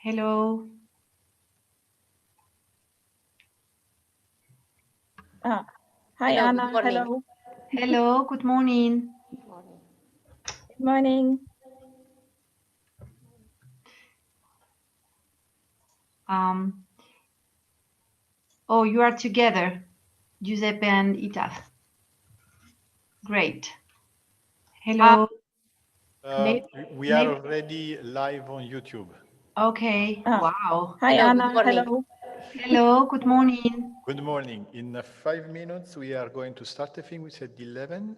Hello. Hi, Hello, Anna. good morning. Hello. Hello. Good morning. Good morning. Oh, you are together, Giuseppe and Itaf. Great. Hello. We are already live on YouTube. Okay. Wow. Hi, Hello, Anna. good morning. Hello. Hello. Good morning. Good morning. In 5 minutes, we are going to start. I think we said 11.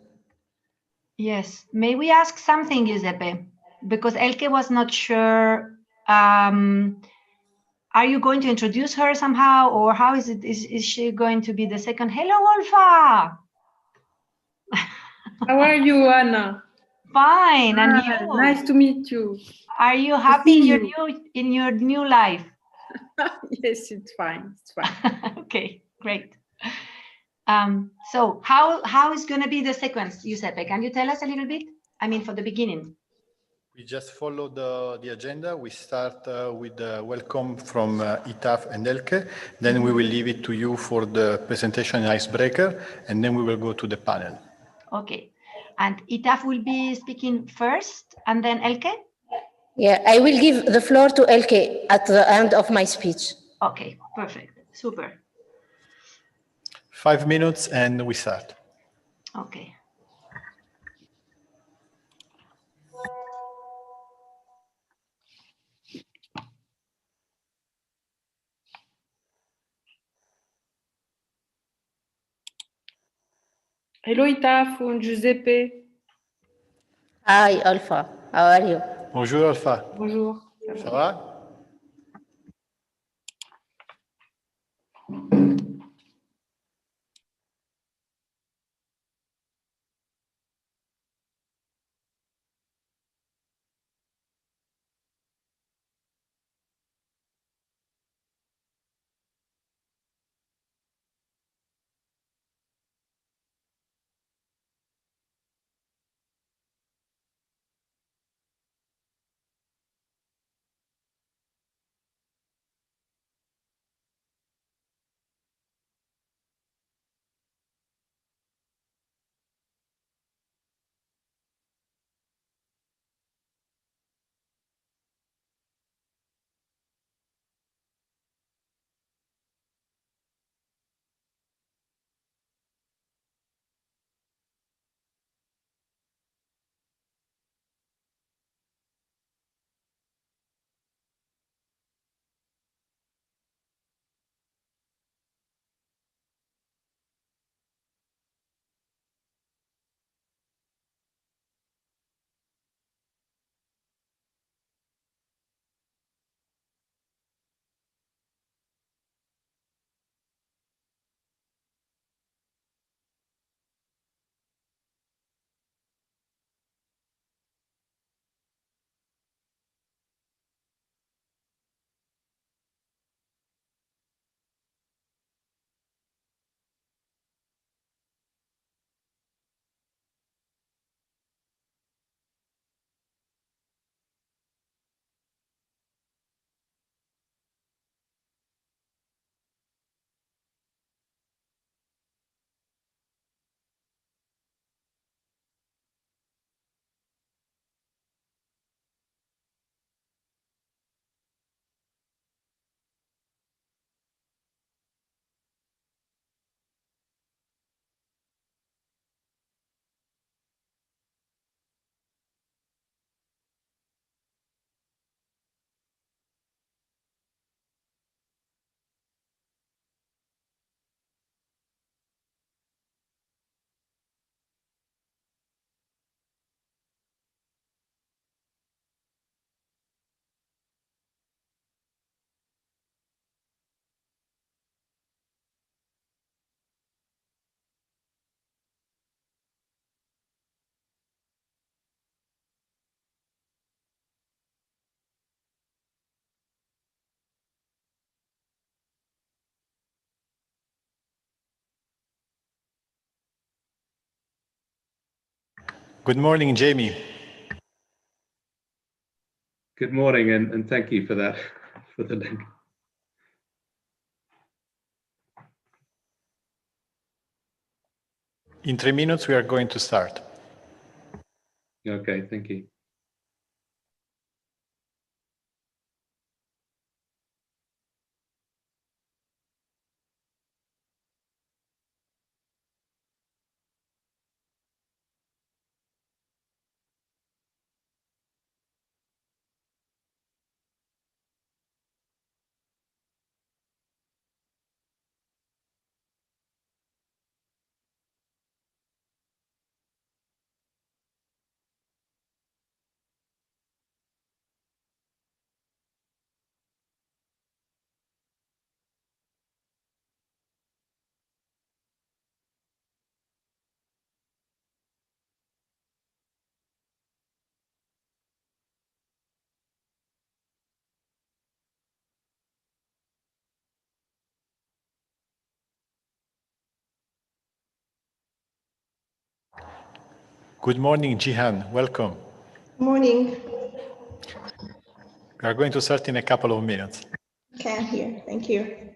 Yes. May we ask something, Giuseppe? Because Elke was not sure. Are you going to introduce her somehow, or how is it? Is she going to be the second? Hello, Olfa. How are you, Anna? Fine. And you? Nice to meet you. Are you happy in your new life? Yes, it's fine. It's fine. Okay, great. So how is going to be the sequence, Giuseppe? Can you tell us a little bit? I mean, for the beginning. We just follow the agenda. We start with the welcome from Itaf and Elke. Then we will leave it to you for the presentation and icebreaker, and then we will go to the panel. Okay. And Itaf will be speaking first, and then Elke? Yeah, I will give the floor to Elke at the end of my speech. Okay, perfect. Super. 5 minutes and we start. Okay. Hello, Itaf and Giuseppe. Hi, Alpha. How are you? Bonjour, Alpha. Bonjour. Ça va? Good morning, Jamie. Good morning, and thank you for that Gottlob. In 3 minutes, we are going to start. Okay, thank you. Good morning, Jihan. Welcome. Morning. We are going to start in a couple of minutes. Okay, I'm here. Thank you.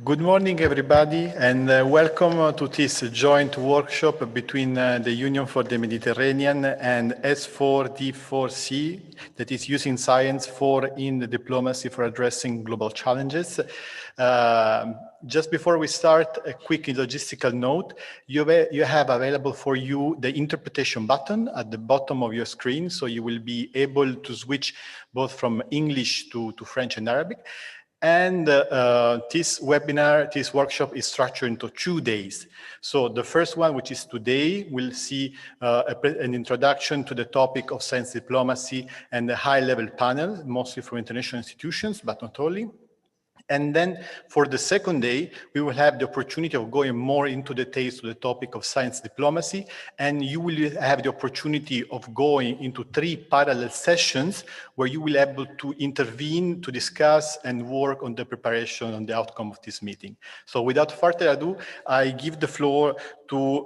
Good morning, everybody, and welcome to this joint workshop between the Union for the Mediterranean and S4D4C, that is using science in the diplomacy for addressing global challenges. Just before we start, a quick logistical note. You have available for you the interpretation button at the bottom of your screen, so you will be able to switch both from English to French and Arabic. And this webinar, this workshop is structured into 2 days. So the first one, which is today, will see an introduction to the topic of science diplomacy and a high-level panel, mostly from international institutions, but not only. And then for the second day, we will have the opportunity of going more into details to the topic of science diplomacy, and you will have the opportunity of going into 3 parallel sessions where you will be able to intervene, to discuss and work on the preparation and the outcome of this meeting. So without further ado, I give the floor to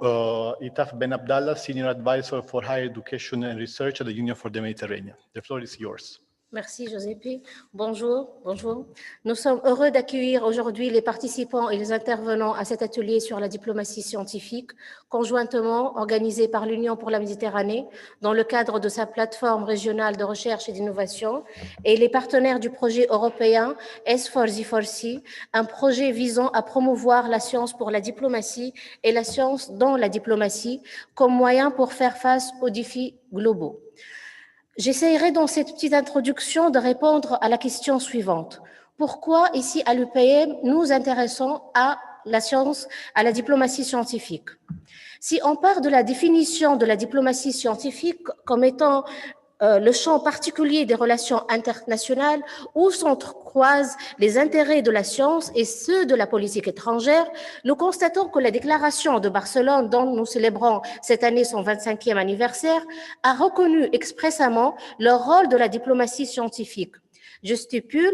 Itaf Ben Abdallah, Senior Advisor for Higher Education and Research at the Union for the Mediterranean. The floor is yours. Merci, Giuseppe. Bonjour, bonjour. Nous sommes heureux d'accueillir aujourd'hui les participants et les intervenants à cet atelier sur la diplomatie scientifique, conjointement organisé par l'Union pour la Méditerranée dans le cadre de sa plateforme régionale de recherche et d'innovation et les partenaires du projet européen S4D4C, un projet visant à promouvoir la science pour la diplomatie et la science dans la diplomatie comme moyen pour faire face aux défis globaux. J'essaierai dans cette petite introduction de répondre à la question suivante. Pourquoi, ici à l'UPM, nous intéressons à la science, à la diplomatie scientifique? Si on part de la définition de la diplomatie scientifique comme étant le champ particulier des relations internationales où s'entrecroisent les intérêts de la science et ceux de la politique étrangère, nous constatons que la déclaration de Barcelone, dont nous célébrons cette année son 25e anniversaire, a reconnu expressément le rôle de la diplomatie scientifique. Je stipule,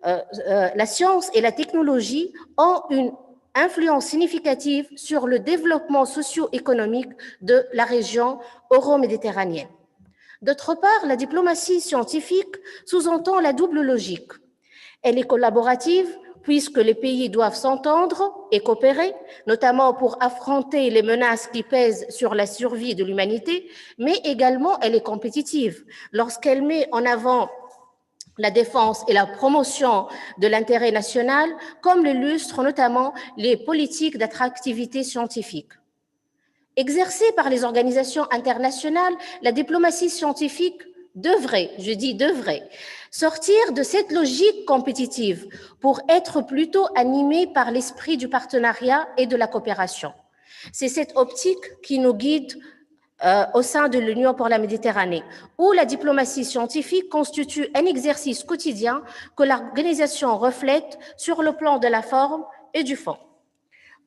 la science et la technologie ont une influence significative sur le développement socio-économique de la région euro-méditerranéenne. D'autre part, la diplomatie scientifique sous-entend la double logique. Elle est collaborative, puisque les pays doivent s'entendre et coopérer, notamment pour affronter les menaces qui pèsent sur la survie de l'humanité, mais également elle est compétitive, lorsqu'elle met en avant la défense et la promotion de l'intérêt national, comme l'illustrent notamment les politiques d'attractivité scientifique. Exercée par les organisations internationales, la diplomatie scientifique devrait, je dis devrait, sortir de cette logique compétitive pour être plutôt animée par l'esprit du partenariat et de la coopération. C'est cette optique qui nous guide au sein de l'Union pour la Méditerranée, où la diplomatie scientifique constitue un exercice quotidien que l'organisation reflète sur le plan de la forme et du fond.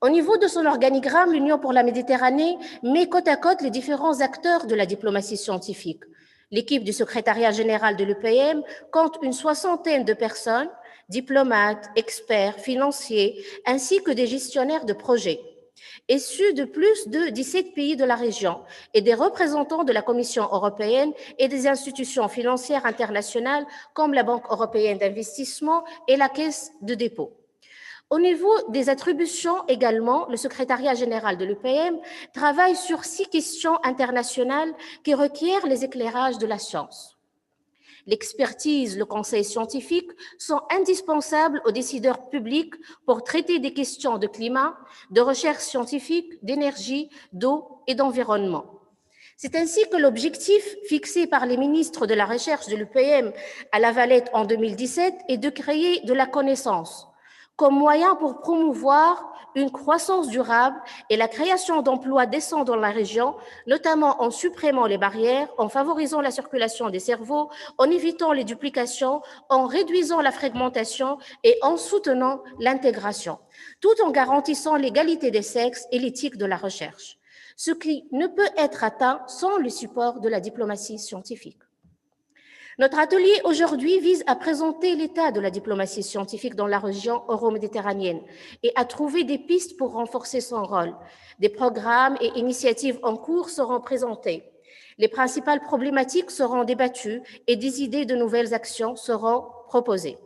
Au niveau de son organigramme, l'Union pour la Méditerranée met côte à côte les différents acteurs de la diplomatie scientifique. L'équipe du secrétariat général de l'UPM compte une 60aine de personnes, diplomates, experts, financiers, ainsi que des gestionnaires de projets, issus de plus de 17 pays de la région et des représentants de la Commission européenne et des institutions financières internationales comme la Banque européenne d'investissement et la Caisse de dépôt. Au niveau des attributions également, le secrétariat général de l'UPM travaille sur 6 questions internationales qui requièrent les éclairages de la science. L'expertise, le conseil scientifique sont indispensables aux décideurs publics pour traiter des questions de climat, de recherche scientifique, d'énergie, d'eau et d'environnement. C'est ainsi que l'objectif fixé par les ministres de la Recherche de l'UPM à La Valette en 2017 est de créer de la connaissance comme moyen pour promouvoir une croissance durable et la création d'emplois décents dans la région, notamment en supprimant les barrières, en favorisant la circulation des cerveaux, en évitant les duplications, en réduisant la fragmentation et en soutenant l'intégration, tout en garantissant l'égalité des sexes et l'éthique de la recherche, ce qui ne peut être atteint sans le support de la diplomatie scientifique. Notre atelier aujourd'hui vise à présenter l'état de la diplomatie scientifique dans la région euro-méditerranéenne et à trouver des pistes pour renforcer son rôle. Des programmes et initiatives en cours seront présentés. Les principales problématiques seront débattues et des idées de nouvelles actions seront proposées.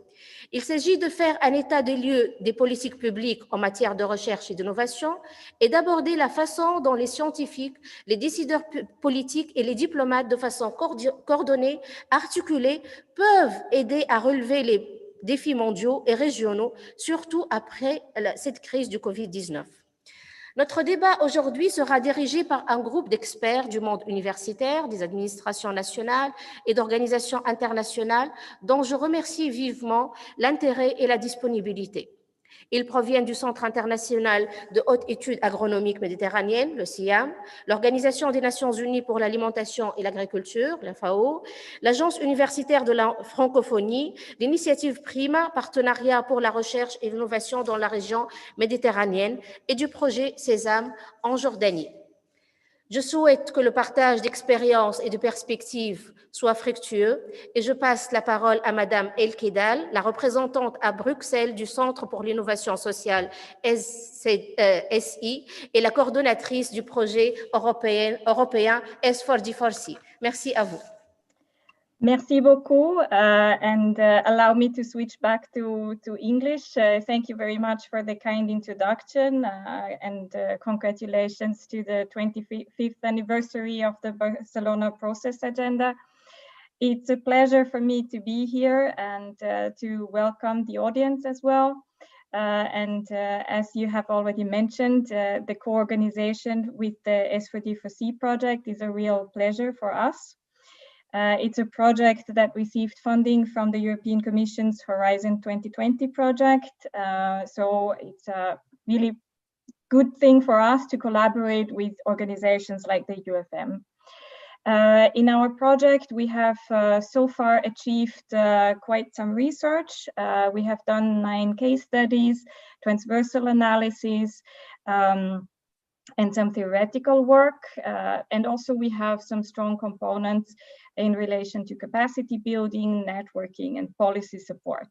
Il s'agit de faire un état des lieux des politiques publiques en matière de recherche et d'innovation et d'aborder la façon dont les scientifiques, les décideurs politiques et les diplomates, de façon coordonnée, articulée, peuvent aider à relever les défis mondiaux et régionaux, surtout après cette crise du Covid-19. Notre débat aujourd'hui sera dirigé par un groupe d'experts du monde universitaire, des administrations nationales et d'organisations internationales dont je remercie vivement l'intérêt et la disponibilité. Ils proviennent du Centre international de haute étude agronomique méditerranéenne, le CIAM, l'Organisation des Nations unies pour l'alimentation et l'agriculture, la FAO, l'Agence universitaire de la francophonie, l'initiative PRIMA, Partenariat pour la recherche et l'innovation dans la région méditerranéenne, et du projet Sésame en Jordanie. Je souhaite que le partage d'expériences et de perspectives soit fructueux et je passe la parole à Madame El Kedal, la représentante à Bruxelles du Centre pour l'innovation sociale SI et la coordonnatrice du projet européen S4D4C. Merci à vous. Merci beaucoup, and allow me to switch back to English. Thank you very much for the kind introduction and congratulations to the 25th anniversary of the Barcelona Process Agenda. It's a pleasure for me to be here and to welcome the audience as well. As you have already mentioned, the co-organization with the S4D4C project is a real pleasure for us. It's a project that received funding from the European Commission's Horizon 2020 project. So it's a really good thing for us to collaborate with organizations like the UFM. In our project, we have so far achieved quite some research. We have done 9 case studies, transversal analysis, and some theoretical work. And also we have some strong components in relation to capacity building, networking, and policy support.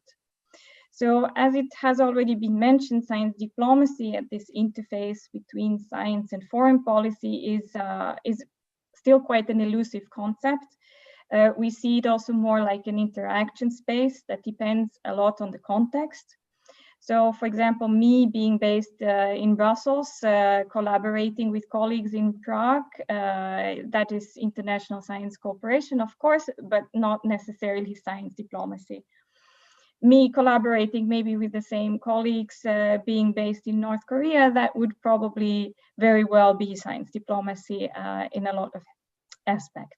So as it has already been mentioned, science diplomacy at this interface between science and foreign policy is still quite an elusive concept. We see it also more like an interaction space that depends a lot on the context. So, for example, me being based in Brussels, collaborating with colleagues in Prague, that is international science cooperation, of course, but not necessarily science diplomacy. Me collaborating maybe with the same colleagues being based in North Korea, that would probably very well be science diplomacy in a lot of aspects.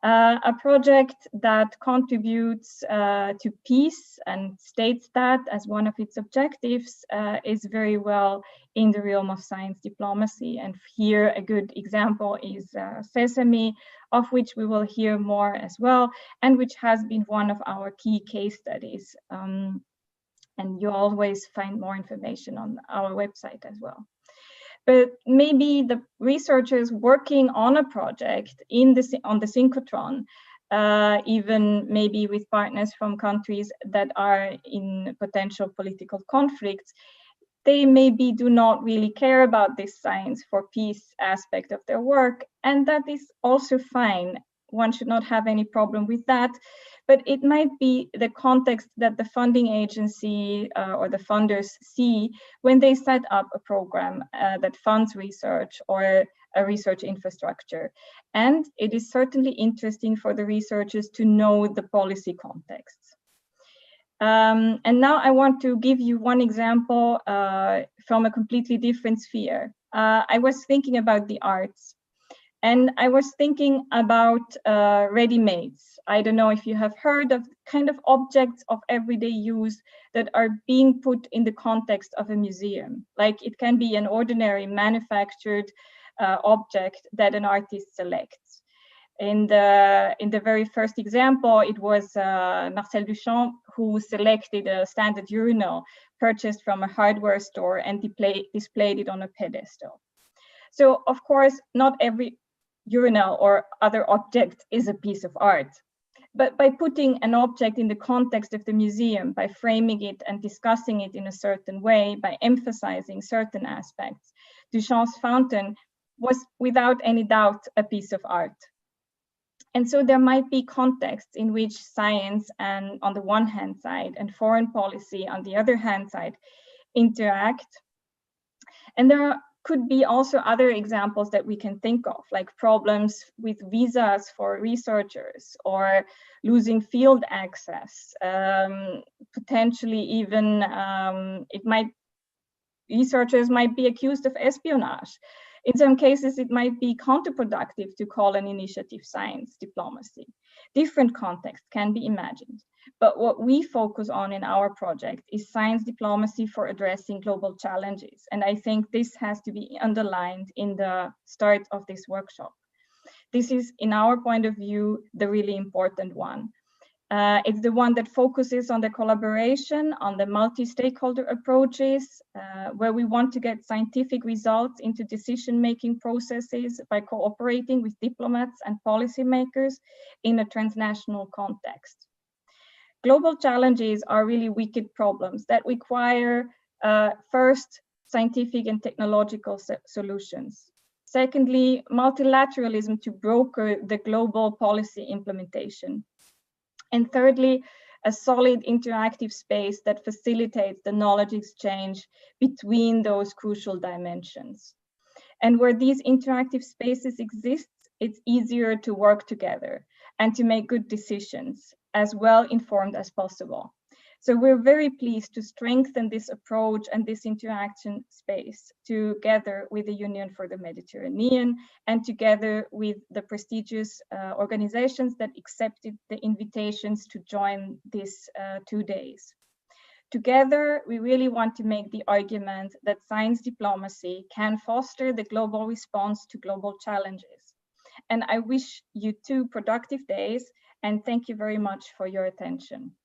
A project that contributes to peace and states that as one of its objectives is very well in the realm of science diplomacy. And here a good example is Sesame, of which we will hear more as well, and which has been one of our key case studies. And you always find more information on our website as well. But maybe the researchers working on a project on the synchrotron, even maybe with partners from countries that are in potential political conflicts, they maybe do not really care about this science for peace aspect of their work, and that is also fine. One should not have any problem with that, but it might be the context that the funding agency or the funders see when they set up a program that funds research or a research infrastructure. And it is certainly interesting for the researchers to know the policy contexts. And now I want to give you one example from a completely different sphere. I was thinking about the arts. And I was thinking about ready-mades. I don't know if you have heard of kind of objects of everyday use that are being put in the context of a museum. Like it can be an ordinary manufactured object that an artist selects. In the very first example, it was Marcel Duchamp who selected a standard urinal purchased from a hardware store and displayed it on a pedestal. So of course, not every urinal or other object is a piece of art. But by putting an object in the context of the museum, by framing it and discussing it in a certain way, by emphasizing certain aspects, Duchamp's fountain was without any doubt a piece of art. And so there might be contexts in which science and on the one hand side and foreign policy on the other hand side interact. And there could be also other examples that we can think of, like problems with visas for researchers or losing field access. Potentially even researchers might be accused of espionage. In some cases, it might be counterproductive to call an initiative science diplomacy. Different contexts can be imagined. But what we focus on in our project is science diplomacy for addressing global challenges. And I think this has to be underlined in the start of this workshop. This is, in our point of view, the really important one. It's the one that focuses on the collaboration, on the multi-stakeholder approaches, where we want to get scientific results into decision-making processes by cooperating with diplomats and policymakers in a transnational context. Global challenges are really wicked problems that require, first, scientific and technological solutions. Secondly, multilateralism to broker the global policy implementation. And thirdly, a solid interactive space that facilitates the knowledge exchange between those crucial dimensions. And where these interactive spaces exist, it's easier to work together and to make good decisions, as well informed as possible. So we're very pleased to strengthen this approach and this interaction space together with the Union for the Mediterranean and together with the prestigious organizations that accepted the invitations to join this 2 days. Together, we really want to make the argument that science diplomacy can foster the global response to global challenges. And I wish you 2 productive days, and thank you very much for your attention.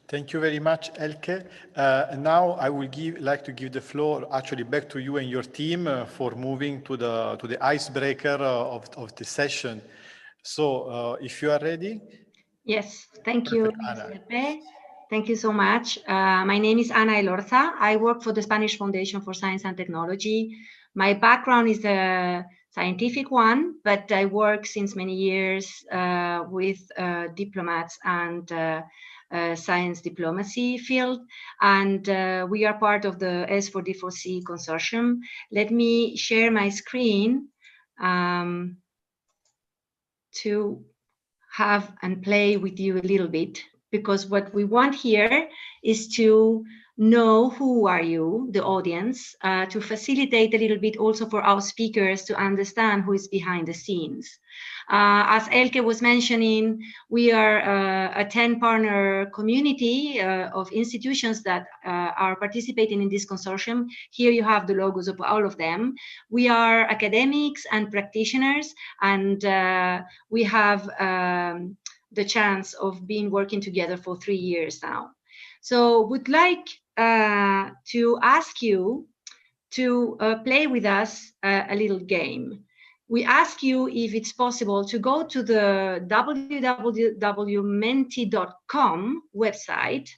Thank you very much, Elke. Now I will like to give the floor actually back to you and your team for moving to the icebreaker of the session. So if you are ready. Yes, thank you, Giuseppe. Thank you so much. My name is Ana Elorza. I work for the Spanish Foundation for Science and Technology. My background is a scientific one, but I work since many years with diplomats and science diplomacy field, and we are part of the S4D4C consortium. Let me share my screen to have and play with you a little bit, because what we want here is to know who are you, the audience, to facilitate a little bit also for our speakers to understand who is behind the scenes. As Elke was mentioning, we are a 10-partner community of institutions that are participating in this consortium. Here you have the logos of all of them. We are academics and practitioners, and we have the chance of being working together for 3 years now. So would like to ask you to play with us a little game. We ask you if it's possible to go to the www.menti.com website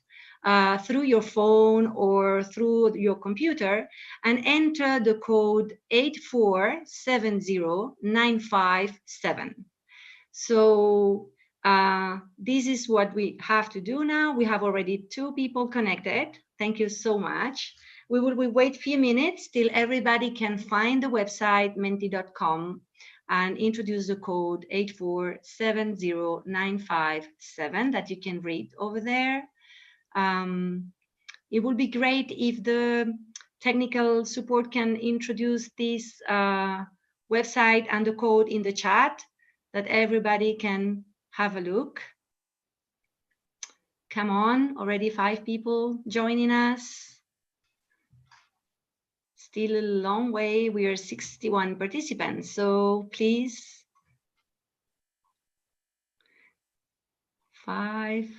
through your phone or through your computer and enter the code 8470957. So this is what we have to do now. We have already 2 people connected. Thank you so much. We will wait a few minutes till everybody can find the website menti.com and introduce the code 8470957 that you can read over there. It would be great if the technical support can introduce this website and the code in the chat, that everybody can have a look. Come on, already 5 people joining us. Still a long way. We are 61 participants, so please. 5.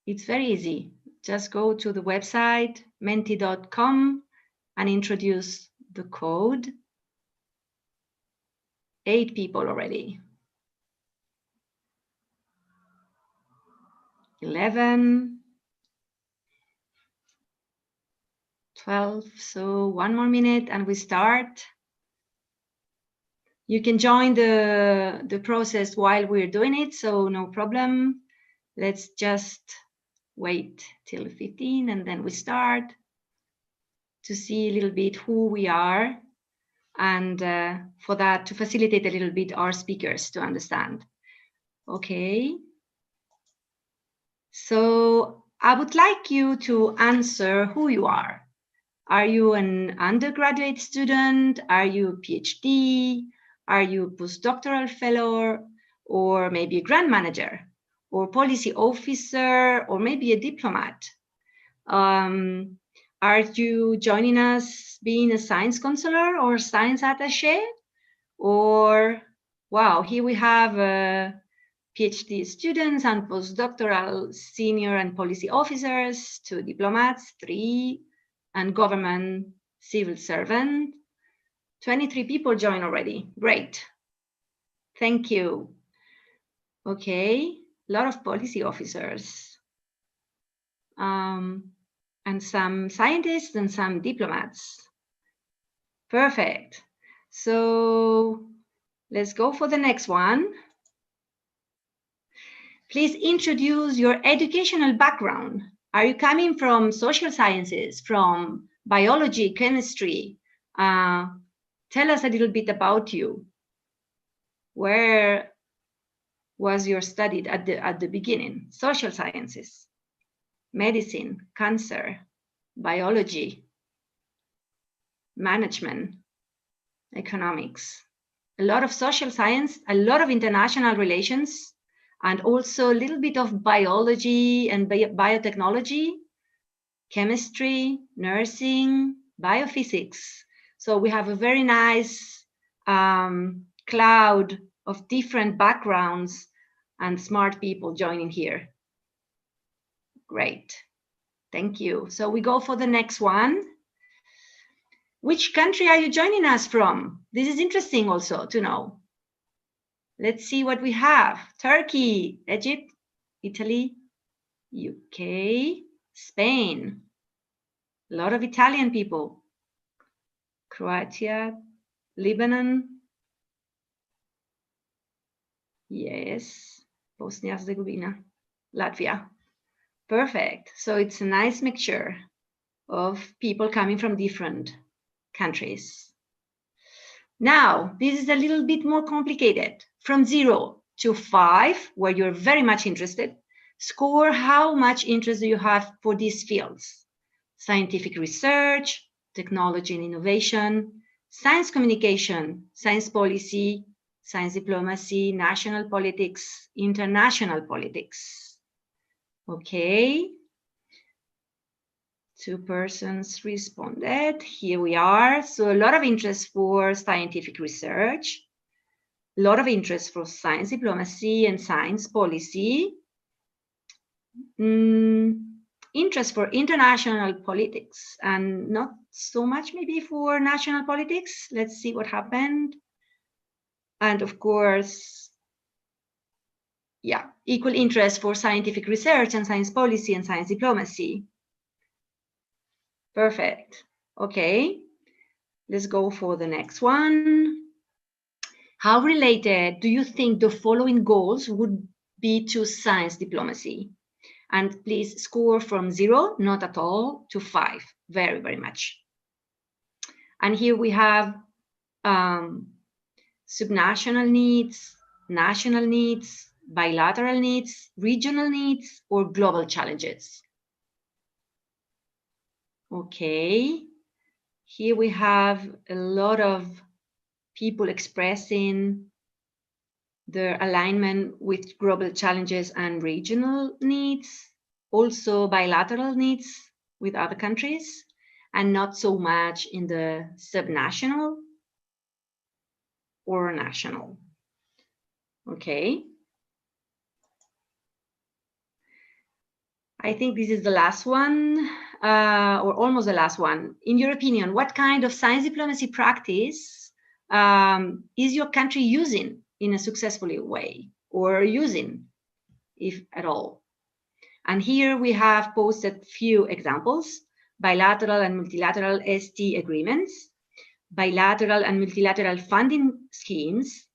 It's very easy. Just go to the website menti.com and introduce the code. 8 people already. 11. 12. So 1 more minute and we start. You can join the process while we're doing it, so no problem. Let's just wait till 15 and then we start to see a little bit who we are, and for that to facilitate a little bit our speakers to understand. Okay. So I would like you to answer who you are. Are you an undergraduate student? Are you a PhD? Are you a postdoctoral fellow? Or maybe a grant manager? Or policy officer? Or maybe a diplomat? Are you joining us being a science counselor or science attaché? Or, wow, here we have PhD students and postdoctoral senior and policy officers, 2 diplomats, 3, and government civil servant. 23 people join already. Great. Thank you. Okay, a lot of policy officers. And some scientists and some diplomats. Perfect. So let's go for the next one. Please introduce your educational background. Are you coming from social sciences, from biology, chemistry? Tell us a little bit about you. Where was your study at the beginning? Social sciences, medicine, cancer, biology, management, economics, a lot of social science, a lot of international relations, and also a little bit of biology and biotechnology, chemistry, nursing, biophysics. So we have a very nice cloud of different backgrounds and smart people joining here. Great, thank you. So we go for the next one. Which country are you joining us from? This is interesting also to know. Let's see what we have. Turkey, Egypt, Italy, UK, Spain. A lot of Italian people. Croatia, Lebanon. Yes, Bosnia-Herzegovina, Latvia. Perfect. So it's a nice mixture of people coming from different countries. Now, this is a little bit more complicated. From 0 to 5, where you're very much interested, score how much interest do you have for these fields. Scientific research, technology and innovation, science communication, science policy, science diplomacy, national politics, international politics. Okay. 2 persons responded. Here we are. So a lot of interest for scientific research, a lot of interest for science diplomacy and science policy, interest for international politics, and not so much maybe for national politics. Let's see what happened. And of course, yeah, equal interest for scientific research and science policy and science diplomacy. Perfect. Okay, let's go for the next one. How related do you think the following goals would be to science diplomacy? And please score from 0, not at all, to 5, very, very much. And here we have subnational needs, national needs, bilateral needs, regional needs, or global challenges. Okay, here we have a lot of people expressing their alignment with global challenges and regional needs, also bilateral needs with other countries, and not so much in the subnational or national. Okay. I think this is the last one, or almost the last one. In your opinion, what kind of science diplomacy practice is your country using in a successful way, or using, if at all? And here we have posted few examples. bilateral and multilateral ST agreements, bilateral and multilateral funding schemes,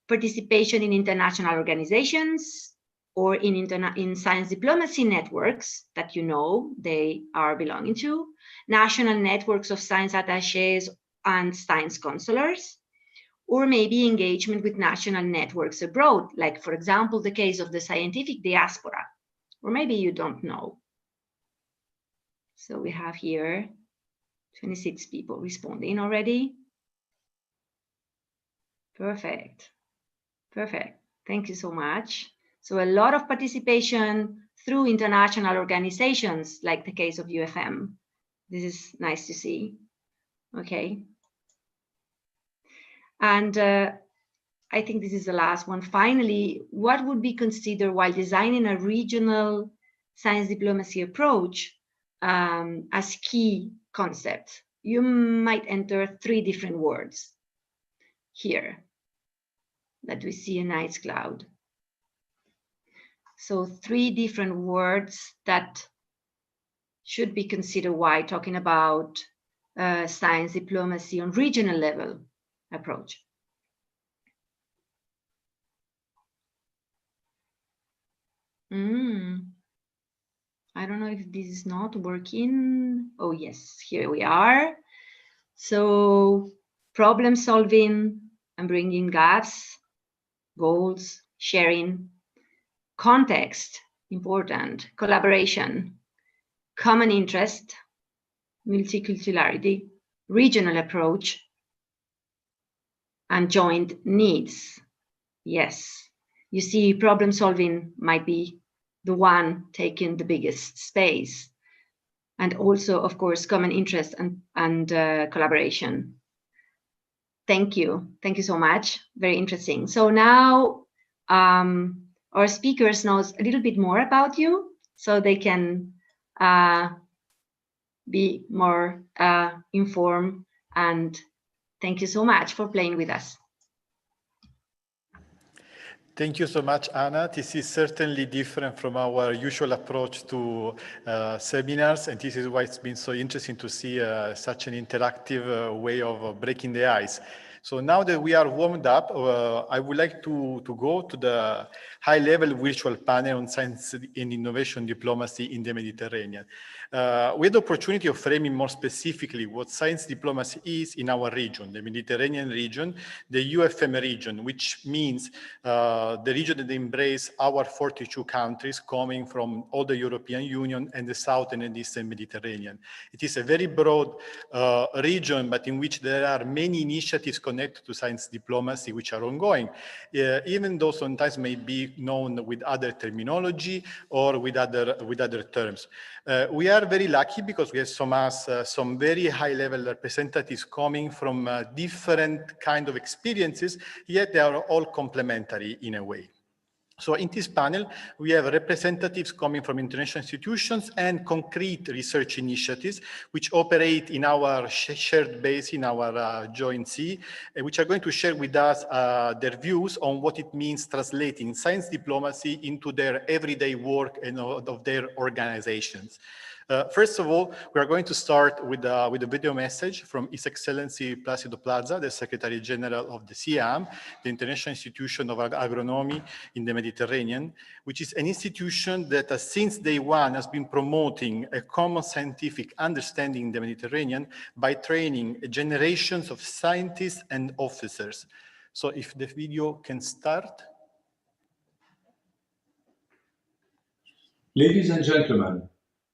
participation in international organizations, or in science diplomacy networks that you know they are belonging to, national networks of science attachés and science counselors, or maybe engagement with national networks abroad, like, for example, the case of the scientific diaspora, or maybe you don't know. So we have here 26 people responding already. Perfect. Perfect. Thank you so much. So a lot of participation through international organizations, like the case of UFM. This is nice to see. Okay. And I think this is the last one. Finally, what would be considered while designing a regional science diplomacy approach as key concepts? You might enter 3 different words here that we see a nice cloud. So 3 different words that should be considered while talking about science diplomacy on regional level approach. I don't know if this is not working. Oh yes, here we are. So problem solving and bringing gaps, goals, sharing, context, important, collaboration, common interest, multiculturality, regional approach, and joint needs. Yes, you see, problem solving might be the one taking the biggest space. And also, of course, common interest and collaboration. Thank you. Thank you so much. Very interesting. So now our speakers knows a little bit more about you, so they can be more informed. And thank you so much for playing with us. Thank you so much, Anna. This is certainly different from our usual approach to seminars, and this is why it's been so interesting to see such an interactive way of breaking the ice. So now that we are warmed up, I would like to go to the high-level virtual panel on science and innovation diplomacy in the Mediterranean. We had the opportunity of framing more specifically what science diplomacy is in our region, the Mediterranean region, the UFM region, which means the region that embraces our 42 countries coming from all the European Union and the Southern and Eastern Mediterranean. It is a very broad region, but in which there are many initiatives connected to science diplomacy which are ongoing, even though sometimes may be known with other terminology or with other terms. We are very lucky because we have some very high-level representatives coming from different kind of experiences, yet they are all complementary in a way. So in this panel, we have representatives coming from international institutions and concrete research initiatives which operate in our shared base, in our joint sea, which are going to share with us their views on what it means translating science diplomacy into their everyday work and of their organizations. First of all, we are going to start with a video message from His Excellency Plácido Plaza, the Secretary General of the CIAM, the International Institution of Agronomy in the Mediterranean, which is an institution that since day one has been promoting a common scientific understanding in the Mediterranean by training generations of scientists and officers. So if the video can start. Ladies and gentlemen,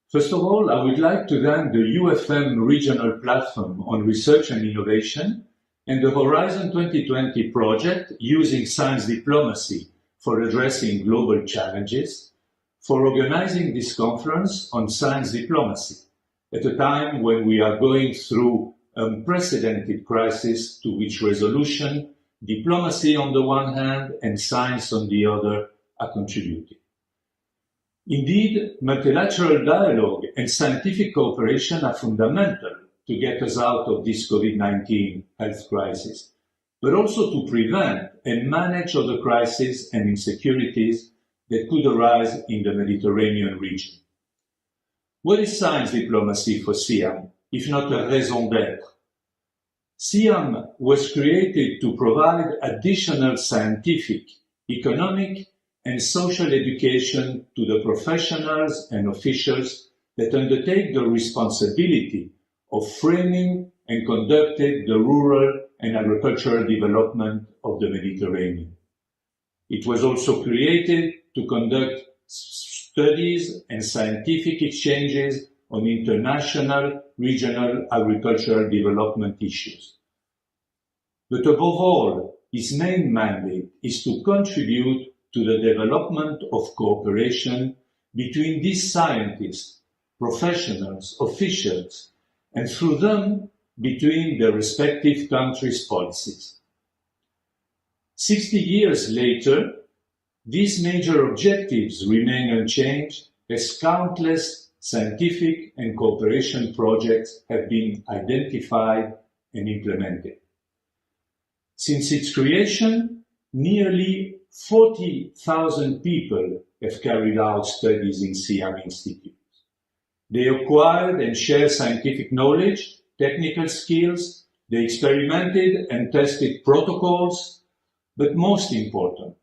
first of all, I would like to thank the UFM Regional Platform on Research and Innovation and the Horizon 2020 project using science diplomacy for addressing global challenges for organizing this conference on science diplomacy at a time when we are going through unprecedented crisis to which resolution, diplomacy on the one hand and science on the other are contributing. Indeed, multilateral dialogue and scientific cooperation are fundamental to get us out of this COVID-19 health crisis, but also to prevent and manage other crises and insecurities that could arise in the Mediterranean region. What is science diplomacy for SIAM, if not a raison d'être? SIAM was created to provide additional scientific, economic, and social education to the professionals and officials that undertake the responsibility of framing and conducting the rural and agricultural development of the Mediterranean. It was also created to conduct studies and scientific exchanges on international, regional agricultural development issues. But above all, its main mandate is to contribute to the development of cooperation between these scientists, professionals, officials, and through them between their respective countries' policies. 60 years later, these major objectives remain unchanged as countless scientific and cooperation projects have been identified and implemented. Since its creation, nearly 40,000 people have carried out studies in SIAM institutes. They acquired and shared scientific knowledge, technical skills, they experimented and tested protocols, but most important,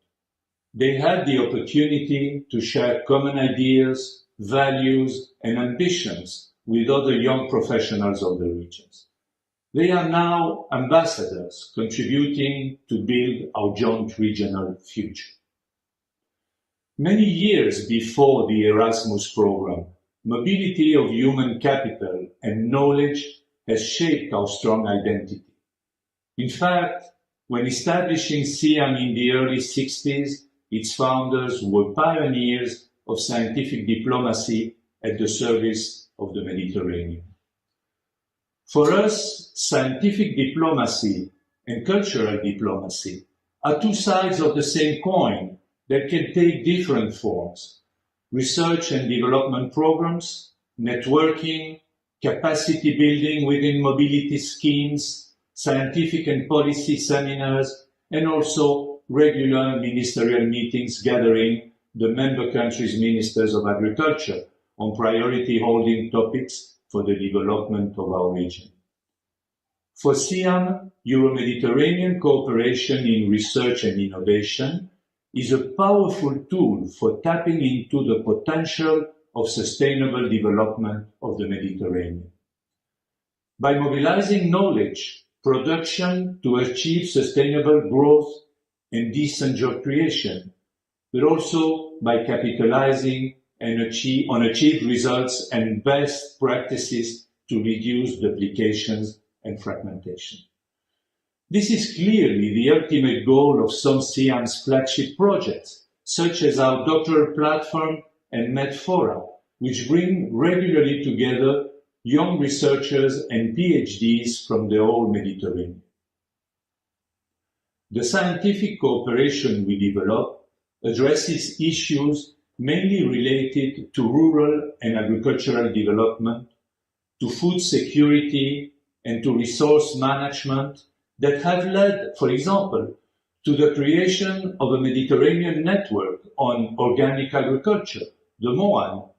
they had the opportunity to share common ideas, values, and ambitions with other young professionals of the regions. They are now ambassadors contributing to build our joint regional future. Many years before the Erasmus program, mobility of human capital and knowledge has shaped our strong identity. In fact, when establishing SIAM in the early 60s, its founders were pioneers of scientific diplomacy at the service of the Mediterranean. For us, scientific diplomacy and cultural diplomacy are two sides of the same coin that can take different forms. Research and development programs, networking, capacity building within mobility schemes, scientific and policy seminars, and also regular ministerial meetings gathering the member countries' ministers of agriculture on priority holding topics for the development of our region. For SIAM, Euro-Mediterranean cooperation in research and innovation is a powerful tool for tapping into the potential of sustainable development of the Mediterranean. By mobilizing knowledge, production to achieve sustainable growth and decent job creation, but also by capitalizing on achieved results and best practices to reduce duplications and fragmentation. This is clearly the ultimate goal of some SIAM's flagship projects, such as our doctoral platform and MedFora, which bring regularly together young researchers and PhDs from the whole Mediterranean. The scientific cooperation we develop addresses issues mainly related to rural and agricultural development, to food security, and to resource management that have led, for example, to the creation of a Mediterranean network on organic agriculture, the MOAN,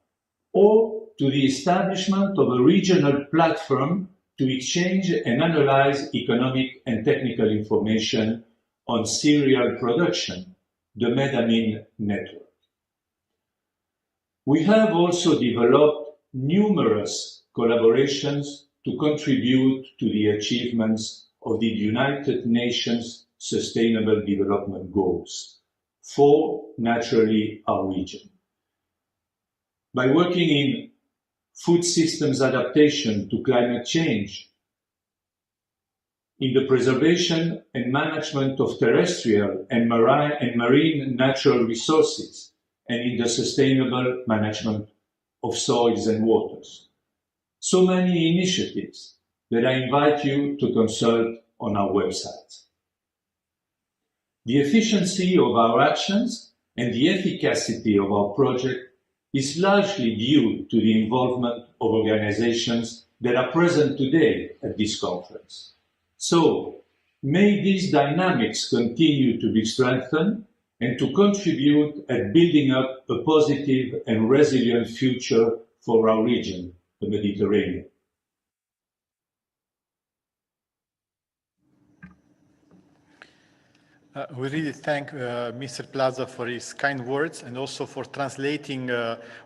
or to the establishment of a regional platform to exchange and analyze economic and technical information on cereal production, the MEDAMIN network. We have also developed numerous collaborations to contribute to the achievements of the United Nations Sustainable Development Goals for, naturally, our region. By working in food systems adaptation to climate change, in the preservation and management of terrestrial and marine natural resources, and in the sustainable management of soils and waters. So many initiatives that I invite you to consult on our website. The efficiency of our actions and the efficacy of our project is largely due to the involvement of organizations that are present today at this conference. So, may these dynamics continue to be strengthened and to contribute at building up a positive and resilient future for our region, the Mediterranean. We really thank Mr. Plaza for his kind words and also for translating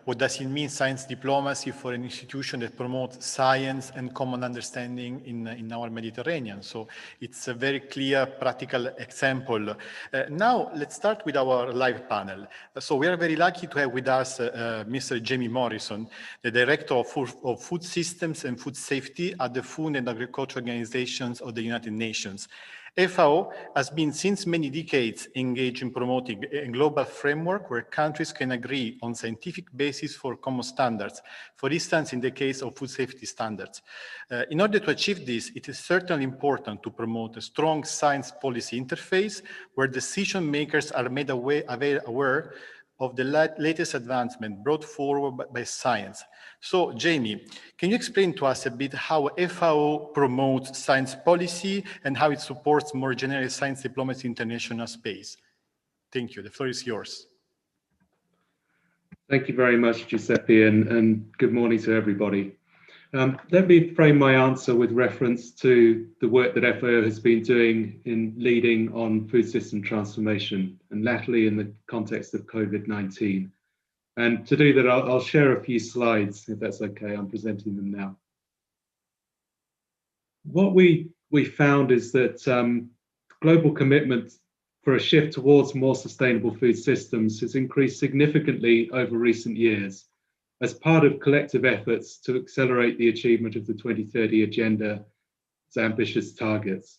what does it mean science diplomacy for an institution that promotes science and common understanding in our Mediterranean. So it's a very clear, practical example. Now let's start with our live panel. So we are very lucky to have with us Mr. Jamie Morrison, the Director of Food Systems and Food Safety at the Food and Agriculture Organizations of the United Nations. FAO has been since many decades engaged in promoting a global framework where countries can agree on scientific basis for common standards, for instance, in the case of food safety standards. In order to achieve this, it is certainly important to promote a strong science policy interface where decision makers are made aware of the latest advancement brought forward by science. So, Jamie, can you explain to us a bit how FAO promotes science policy and how it supports more general science diplomacy in international space? Thank you. The floor is yours. Thank you very much, Giuseppe, and good morning to everybody. Let me frame my answer with reference to the work that FAO has been doing in leading on food system transformation, and latterly in the context of COVID-19. And to do that, I'll share a few slides, if that's okay. I'm presenting them now. What we found is that global commitment for a shift towards more sustainable food systems has increased significantly over recent years, as part of collective efforts to accelerate the achievement of the 2030 Agenda's ambitious targets.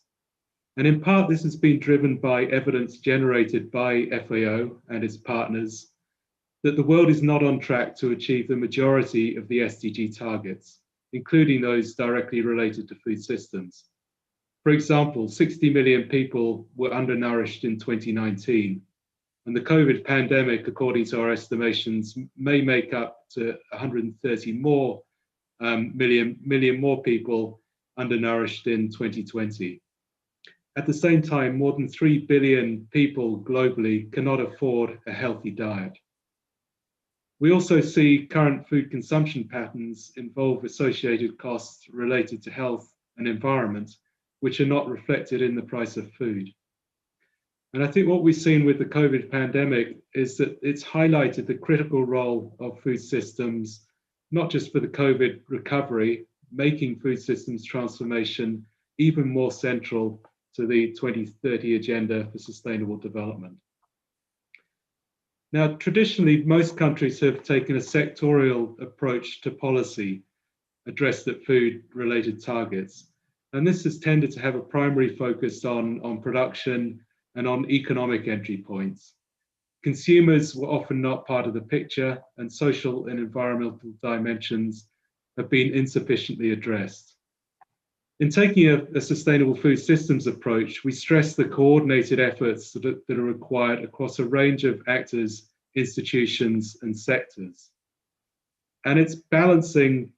And in part, this has been driven by evidence generated by FAO and its partners that the world is not on track to achieve the majority of the SDG targets, including those directly related to food systems. For example, 60 million people were undernourished in 2019. And the COVID pandemic, according to our estimations, may make up to 130 million more people undernourished in 2020. At the same time, more than 3 billion people globally cannot afford a healthy diet. We also see current food consumption patterns involve associated costs related to health and environment, which are not reflected in the price of food. And I think what we've seen with the COVID pandemic is that it's highlighted the critical role of food systems, not just for the COVID recovery, making food systems transformation even more central to the 2030 Agenda for Sustainable Development. Now, traditionally, most countries have taken a sectorial approach to policy addressed at food-related targets. And this has tended to have a primary focus on production and on economic entry points. Consumers were often not part of the picture, and social and environmental dimensions have been insufficiently addressed. In taking a sustainable food systems approach, we stress the coordinated efforts that are required across a range of actors, institutions, and sectors. And it's balancing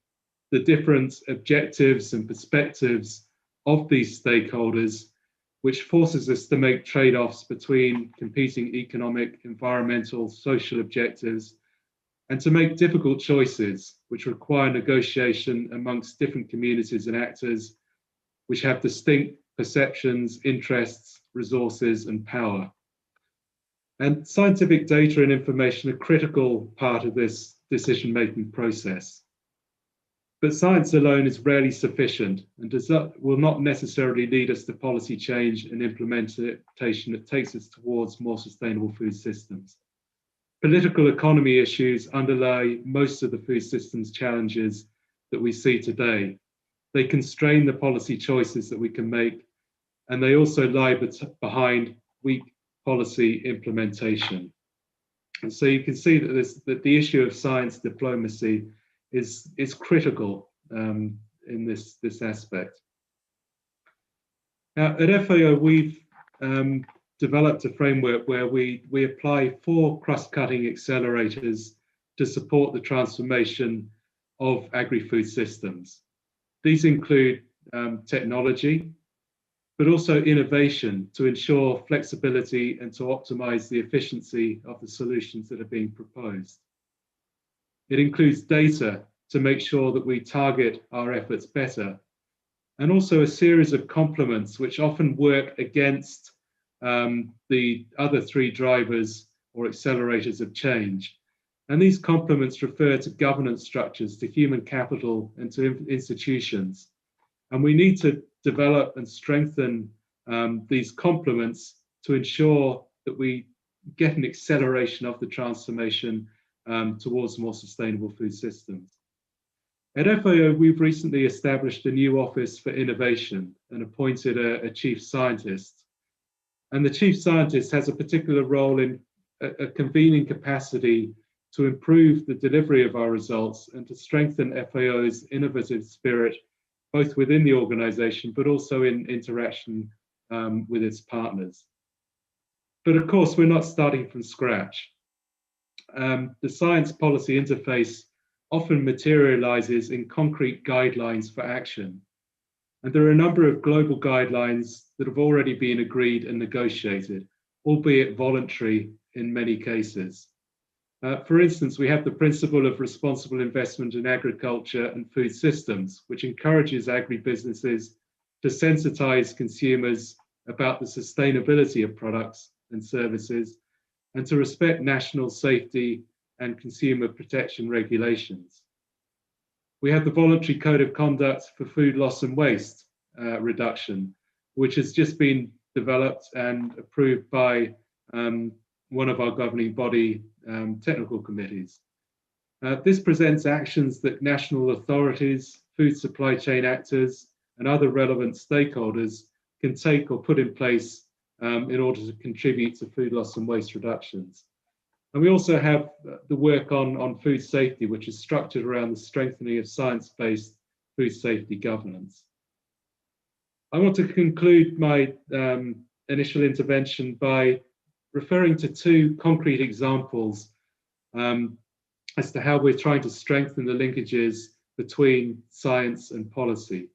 the different objectives and perspectives of these stakeholders, which forces us to make trade-offs between competing economic, environmental, social objectives, and to make difficult choices, which require negotiation amongst different communities and actors, which have distinct perceptions, interests, resources, and power. And scientific data and information are a critical part of this decision-making process. But science alone is rarely sufficient and will not necessarily lead us to policy change and implementation that takes us towards more sustainable food systems. Political economy issues underlie most of the food systems challenges that we see today. They constrain the policy choices that we can make, and they also lie behind weak policy implementation. And so you can see that the issue of science diplomacy is critical in this aspect. Now, at FAO, we've developed a framework where we apply 4 cross-cutting accelerators to support the transformation of agri-food systems. These include technology, but also innovation to ensure flexibility and to optimize the efficiency of the solutions that are being proposed. It includes data to make sure that we target our efforts better. And also a series of complements which often work against the other three drivers or accelerators of change. And these complements refer to governance structures, to human capital, and to institutions. And we need to develop and strengthen these complements to ensure that we get an acceleration of the transformation towards more sustainable food systems. At FAO, we've recently established a new office for innovation and appointed a chief scientist. And the chief scientist has a particular role in a convening capacity to improve the delivery of our results and to strengthen FAO's innovative spirit, both within the organization, but also in interaction with its partners. But of course, we're not starting from scratch. The science policy interface often materializes in concrete guidelines for action. And there are a number of global guidelines that have already been agreed and negotiated, albeit voluntary in many cases. For instance, we have the principle of responsible investment in agriculture and food systems, which encourages agribusinesses to sensitize consumers about the sustainability of products and services and to respect national safety and consumer protection regulations. We have the voluntary code of conduct for food loss and waste reduction, which has just been developed and approved by one of our governing body technical committees. This presents actions that national authorities, food supply chain actors, and other relevant stakeholders can take or put in place in order to contribute to food loss and waste reductions. And we also have the work on food safety, which is structured around the strengthening of science-based food safety governance. I want to conclude my initial intervention by referring to two concrete examples as to how we're trying to strengthen the linkages between science and policy.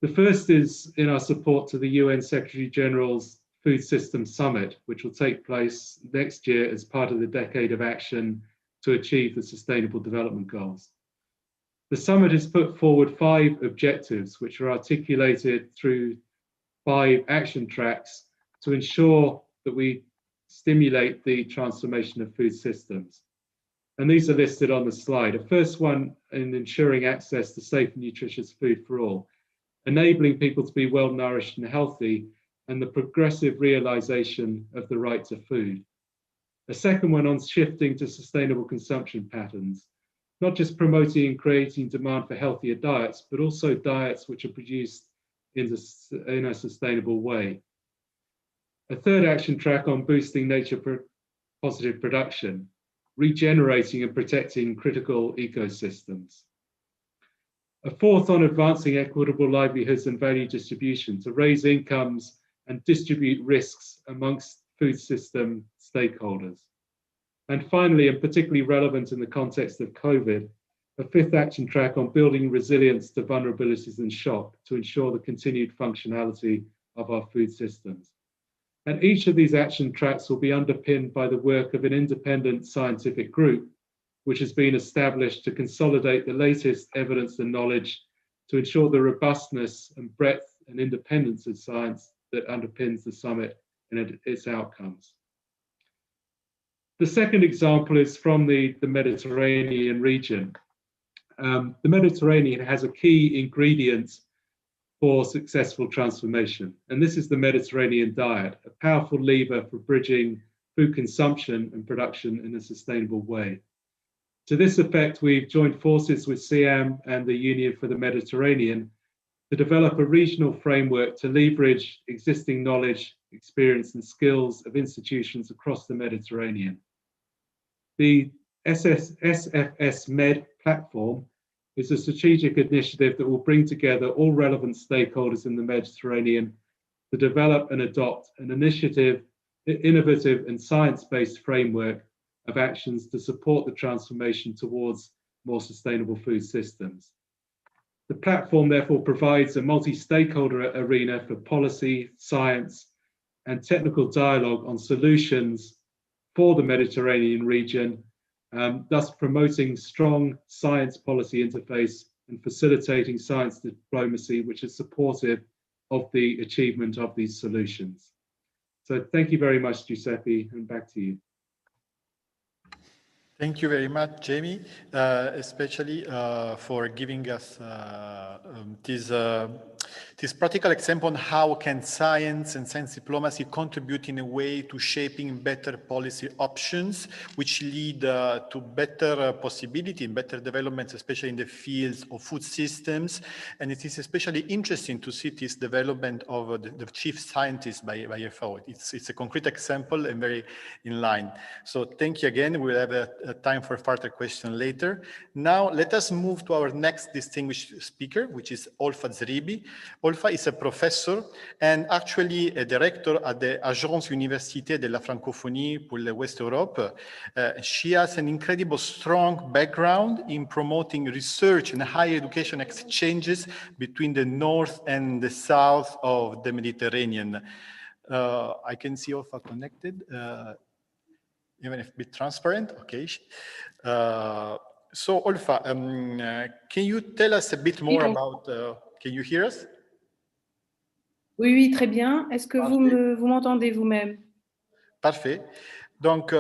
The first is in our support to the UN Secretary General's Food Systems Summit, which will take place next year as part of the Decade of Action to achieve the Sustainable Development Goals. The summit has put forward 5 objectives, which are articulated through 5 action tracks to ensure that we stimulate the transformation of food systems. And these are listed on the slide. The first one in ensuring access to safe and nutritious food for all, enabling people to be well nourished and healthy, and the progressive realization of the right to food. A second one on shifting to sustainable consumption patterns, not just promoting and creating demand for healthier diets, but also diets which are produced in a sustainable way. A third action track on boosting nature positive production, regenerating and protecting critical ecosystems. A fourth on advancing equitable livelihoods and value distribution to raise incomes and distribute risks amongst food system stakeholders. And finally, and particularly relevant in the context of COVID, a 5th action track on building resilience to vulnerabilities and shock to ensure the continued functionality of our food systems. And each of these action tracks will be underpinned by the work of an independent scientific group, which has been established to consolidate the latest evidence and knowledge to ensure the robustness and breadth and independence of science that underpins the summit and its outcomes. The second example is from the Mediterranean region. The Mediterranean has a key ingredient for successful transformation, and this is the Mediterranean diet, a powerful lever for bridging food consumption and production in a sustainable way. To this effect, we've joined forces with SIAM and the Union for the Mediterranean to develop a regional framework to leverage existing knowledge, experience, and skills of institutions across the Mediterranean. The SFS Med platform is a strategic initiative that will bring together all relevant stakeholders in the Mediterranean to develop and adopt an innovative and science-based framework of actions to support the transformation towards more sustainable food systems. The platform therefore provides a multi-stakeholder arena for policy, science, and technical dialogue on solutions for the Mediterranean region thus promoting strong science policy interface and facilitating science diplomacy, which is supportive of the achievement of these solutions. So thank you very much, Giuseppe, and back to you. Thank you very much, Jamie, especially for giving us this practical example on how can science and science diplomacy contribute in a way to shaping better policy options, which lead to better possibility and better developments, especially in the fields of food systems. And it is especially interesting to see this development of the chief scientist by FAO. It's a concrete example and very in line. So thank you again. We'll have a time for further question later. Now let us move to our next distinguished speaker, which is Olfa Zeribi. Olfa is a professor and actually a director at the Agence Université de la Francophonie pour le West Europe. She has an incredible strong background in promoting research and higher education exchanges between the north and the south of the Mediterranean. I can see Olfa connected. Even if a bit transparent, okay. So Olfa, can you tell us a bit more about, can you hear us? Oui, oui, très bien. Est-ce que vous m'entendez vous-même? Parfait. Donc,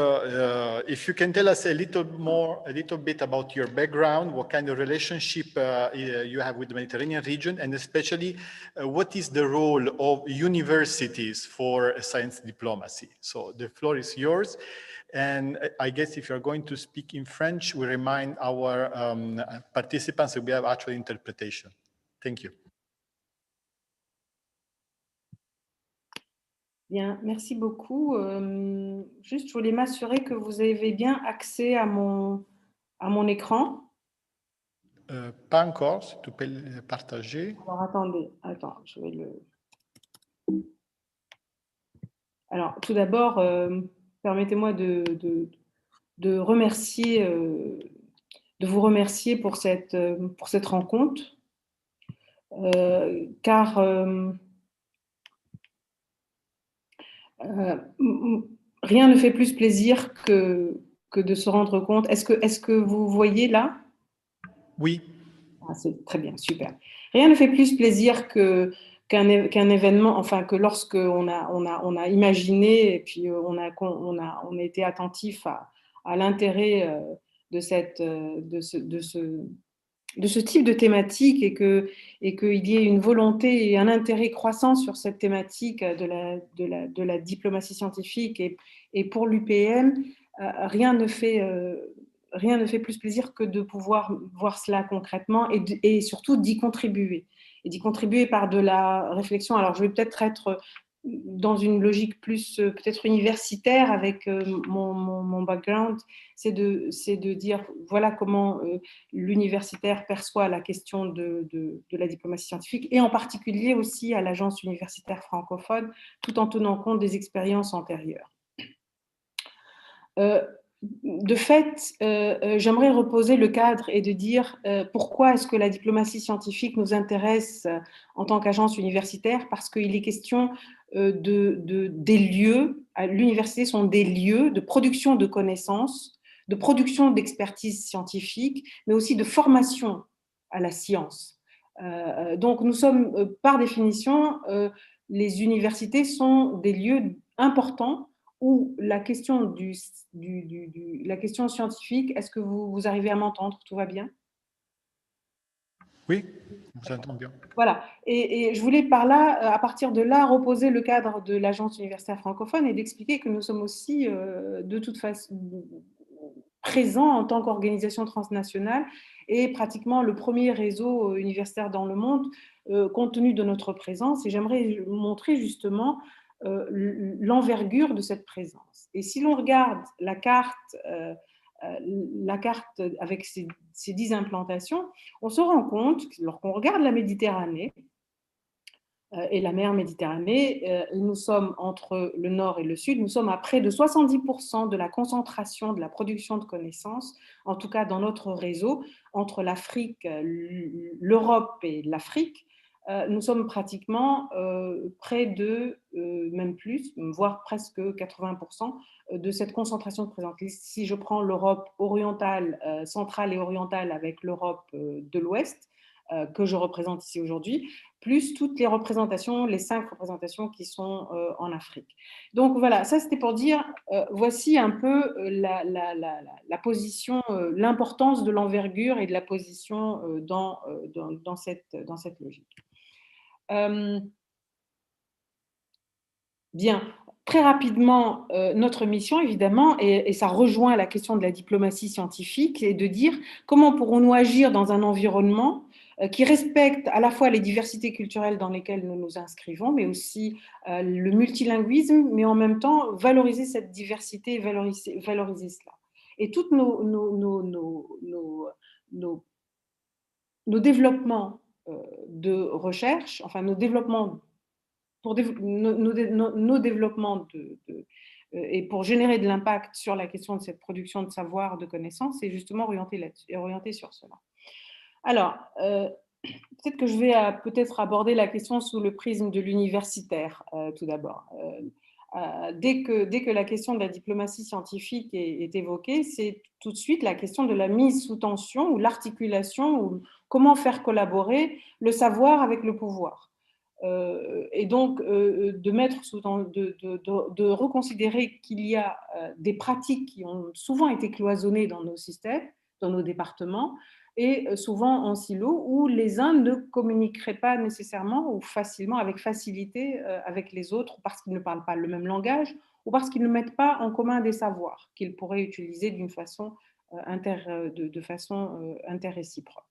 if you can tell us a little bit about your background, what kind of relationship you have with the Mediterranean region, and especially what is the role of universities for science diplomacy? So the floor is yours. And I guess if you're going to speak in French, we remind our participants that we have actual interpretation. Thank you. Bien, merci beaucoup. Juste, je voulais m'assurer que vous avez bien accès à mon écran. Pas encore, si tu peux le partager. Alors, attendez, je vais le... Alors, tout d'abord, permettez-moi de remercier, de vous remercier pour cette rencontre, car rien ne fait plus plaisir que de se rendre compte. Est-ce que vous voyez là? Oui. Ah, c'est très bien, super. Rien ne fait plus plaisir qu'un événement, enfin que lorsque on a imaginé et puis on a été attentif à l'intérêt de ce type de thématique et qu'il y ait une volonté et un intérêt croissant sur cette thématique de la diplomatie scientifique et pour l'UPM, rien ne fait plus plaisir que de pouvoir voir cela concrètement et surtout d'y contribuer. Et d'y contribuer par de la réflexion. Alors, je vais peut-être être dans une logique plus peut-être universitaire avec mon background, c'est de dire voilà comment l'universitaire perçoit la question de la diplomatie scientifique et en particulier aussi à l'agence universitaire francophone, tout en tenant compte des expériences antérieures. De fait, j'aimerais reposer le cadre et de dire pourquoi est-ce que la diplomatie scientifique nous intéresse en tant qu'agence universitaire, parce qu'il est question des lieux, à l'université sont des lieux de production de connaissances, de production d'expertise scientifique, mais aussi de formation à la science. Donc nous sommes, par définition, les universités sont des lieux importants où la question la question scientifique, est-ce que vous arrivez à m'entendre? Tout va bien? Oui, on vous entend bien. Voilà, et je voulais par là, à partir de là, reposer le cadre de l'agence universitaire francophone et d'expliquer que nous sommes aussi de toute façon présents en tant qu'organisation transnationale et pratiquement le premier réseau universitaire dans le monde compte tenu de notre présence. Et j'aimerais montrer justement l'envergure de cette présence. Et si l'on regarde la carte avec ces 10 implantations, on se rend compte, lorsqu'on regarde la Méditerranée et la mer Méditerranée, nous sommes entre le nord et le sud, nous sommes à près de 70% de la concentration de la production de connaissances, en tout cas dans notre réseau, entre l'Afrique, l'Europe et l'Afrique. nous sommes pratiquement près de, même plus, voire presque 80% de cette concentration de présence. Si je prends l'Europe orientale, centrale et orientale avec l'Europe de l'Ouest, que je représente ici aujourd'hui, plus toutes les représentations, les 5 représentations qui sont en Afrique. Donc voilà, ça c'était pour dire, voici un peu la position, l'importance de l'envergure et de la position dans cette logique. Bien, très rapidement, notre mission, évidemment, et ça rejoint la question de la diplomatie scientifique, est de dire comment pourrons-nous agir dans un environnement qui respecte à la fois les diversités culturelles dans lesquelles nous nous inscrivons, mais aussi le multilinguisme, mais en même temps valoriser cette diversité et valoriser cela. Et tous nos développements de recherche, enfin nos développements nos développements et pour générer de l'impact sur la question de cette production de savoir, de connaissances, c'est justement orienté sur cela. Alors, peut-être que je vais peut-être aborder la question sous le prisme de l'universitaire, tout d'abord. Dès que la question de la diplomatie scientifique est évoquée, c'est tout de suite la question de la mise sous tension ou l'articulation, ou comment faire collaborer le savoir avec le pouvoir. Et donc de reconsidérer qu'il y a des pratiques qui ont souvent été cloisonnées dans nos systèmes, dans nos départements, et souvent en silo, où les uns ne communiqueraient pas nécessairement ou facilement, avec facilité avec les autres, parce qu'ils ne parlent pas le même langage, ou parce qu'ils ne mettent pas en commun des savoirs qu'ils pourraient utiliser d'une façon interréciproque.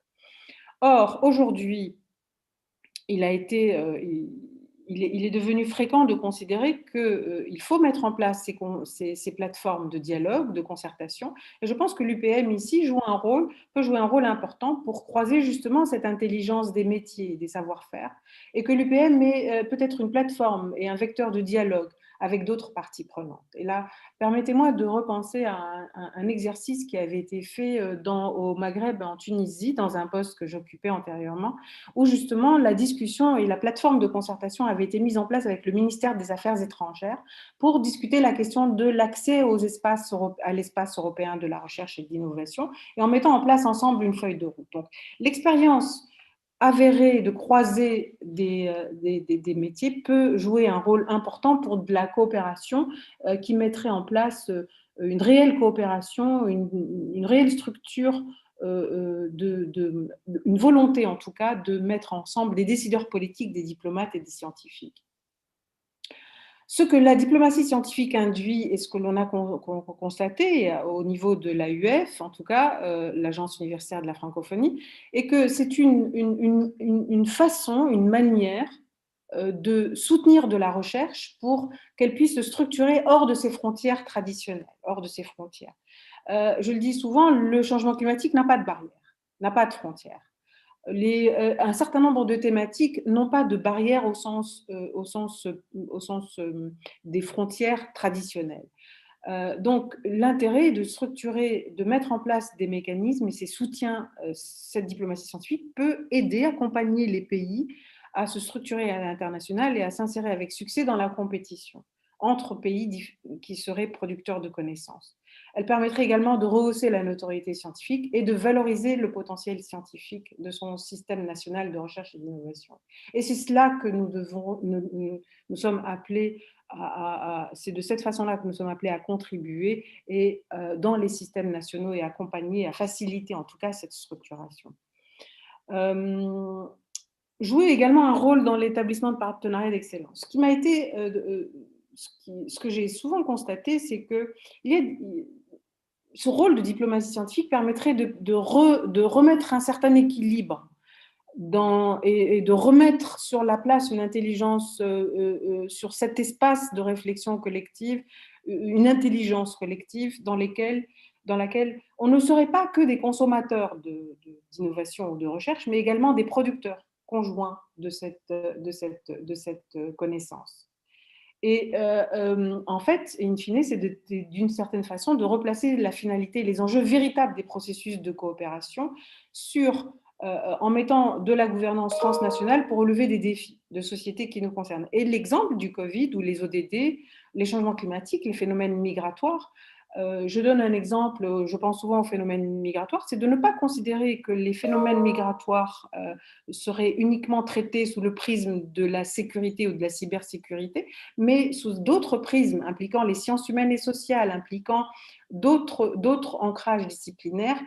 Or, aujourd'hui, il est devenu fréquent de considérer qu'il faut mettre en place ces plateformes de dialogue, de concertation. Et je pense que l'UPM ici peut jouer un rôle important pour croiser justement cette intelligence des métiers et des savoir-faire, et que l'UPM est peut-être une plateforme et un vecteur de dialogue avec d'autres parties prenantes. Et là, permettez-moi de repenser à un exercice qui avait été fait au Maghreb, en Tunisie, dans un poste que j'occupais antérieurement, où justement la discussion et la plateforme de concertation avaient été mise en place avec le ministère des Affaires étrangères pour discuter la question de l'accès à l'espace européen de la recherche et de l'innovation, et en mettant en place ensemble une feuille de route. Donc, l'expérience avérée de croiser des métiers peut jouer un rôle important pour de la coopération qui mettrait en place une réelle coopération, une réelle structure, une volonté en tout cas de mettre ensemble des décideurs politiques, des diplomates et des scientifiques. Ce que la diplomatie scientifique induit et ce que l'on a constaté au niveau de l'AUF, en tout cas l'Agence universitaire de la francophonie, est que c'est une façon, une manière de soutenir de la recherche pour qu'elle puisse se structurer hors de ses frontières traditionnelles, hors de ses frontières. Je le dis souvent, le changement climatique n'a pas de barrière, n'a pas de frontières. Un certain nombre de thématiques n'ont pas de barrière au sens des frontières traditionnelles. Donc, l'intérêt est de structurer, de mettre en place des mécanismes, et ces soutiens, cette diplomatie scientifique peut aider, accompagner les pays à se structurer à l'international et à s'insérer avec succès dans la compétition entre pays qui seraient producteurs de connaissances. Elle permettrait également de rehausser la notoriété scientifique et de valoriser le potentiel scientifique de son système national de recherche et d'innovation. Et c'est cela que nous sommes appelés c'est de cette façon-là que nous sommes appelés à contribuer et dans les systèmes nationaux et accompagner, à faciliter en tout cas cette structuration. Jouer également un rôle dans l'établissement de partenariats d'excellence. Ce qui m'a été, ce que j'ai souvent constaté, c'est que ce rôle de diplomatie scientifique permettrait de remettre un certain équilibre et de remettre sur la place une intelligence, sur cet espace de réflexion collective, une intelligence collective dans laquelle on ne serait pas que des consommateurs d'innovation ou de recherche, mais également des producteurs conjoints de cette connaissance. Et en fait, in fine, c'est d'une certaine façon de replacer la finalité, les enjeux véritables des processus de coopération sur en mettant de la gouvernance transnationale pour relever des défis de société qui nous concernent. Et l'exemple du Covid ou les ODD, les changements climatiques, les phénomènes migratoires, je donne un exemple, je pense souvent aux phénomènes migratoires, c'est de ne pas considérer que les phénomènes migratoires seraient uniquement traités sous le prisme de la sécurité ou de la cybersécurité, mais sous d'autres prismes impliquant les sciences humaines et sociales, impliquant d'autres ancrages disciplinaires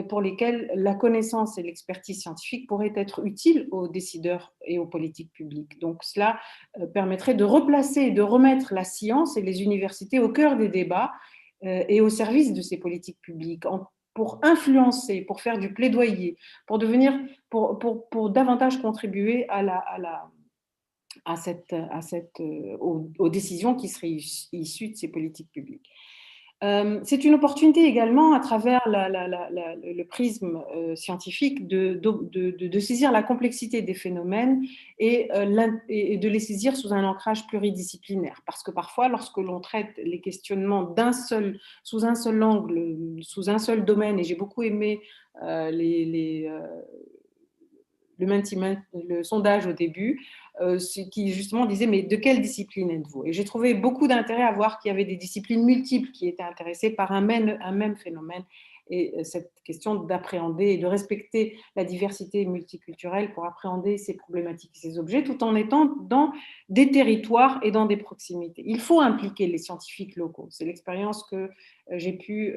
pour lesquels la connaissance et l'expertise scientifique pourraient être utiles aux décideurs et aux politiques publiques. Donc cela permettrait de replacer et de remettre la science et les universités au cœur des débats et au service de ces politiques publiques, pour influencer, pour faire du plaidoyer, pour davantage contribuer aux décisions qui seraient issues de ces politiques publiques. C'est une opportunité également, à travers le prisme scientifique, de saisir la complexité des phénomènes et de les saisir sous un ancrage pluridisciplinaire. Parce que parfois, lorsque l'on traite les questionnements sous un seul angle, sous un seul domaine, et j'ai beaucoup aimé le sondage au début, qui justement disait mais de quelle discipline êtes-vous? Et j'ai trouvé beaucoup d'intérêt à voir qu'il y avait des disciplines multiples qui étaient intéressées par un même phénomène, et cette question d'appréhender et de respecter la diversité multiculturelle pour appréhender ces problématiques, ces objets, tout en étant dans des territoires et dans des proximités. Il faut impliquer les scientifiques locaux. C'est l'expérience que j'ai pu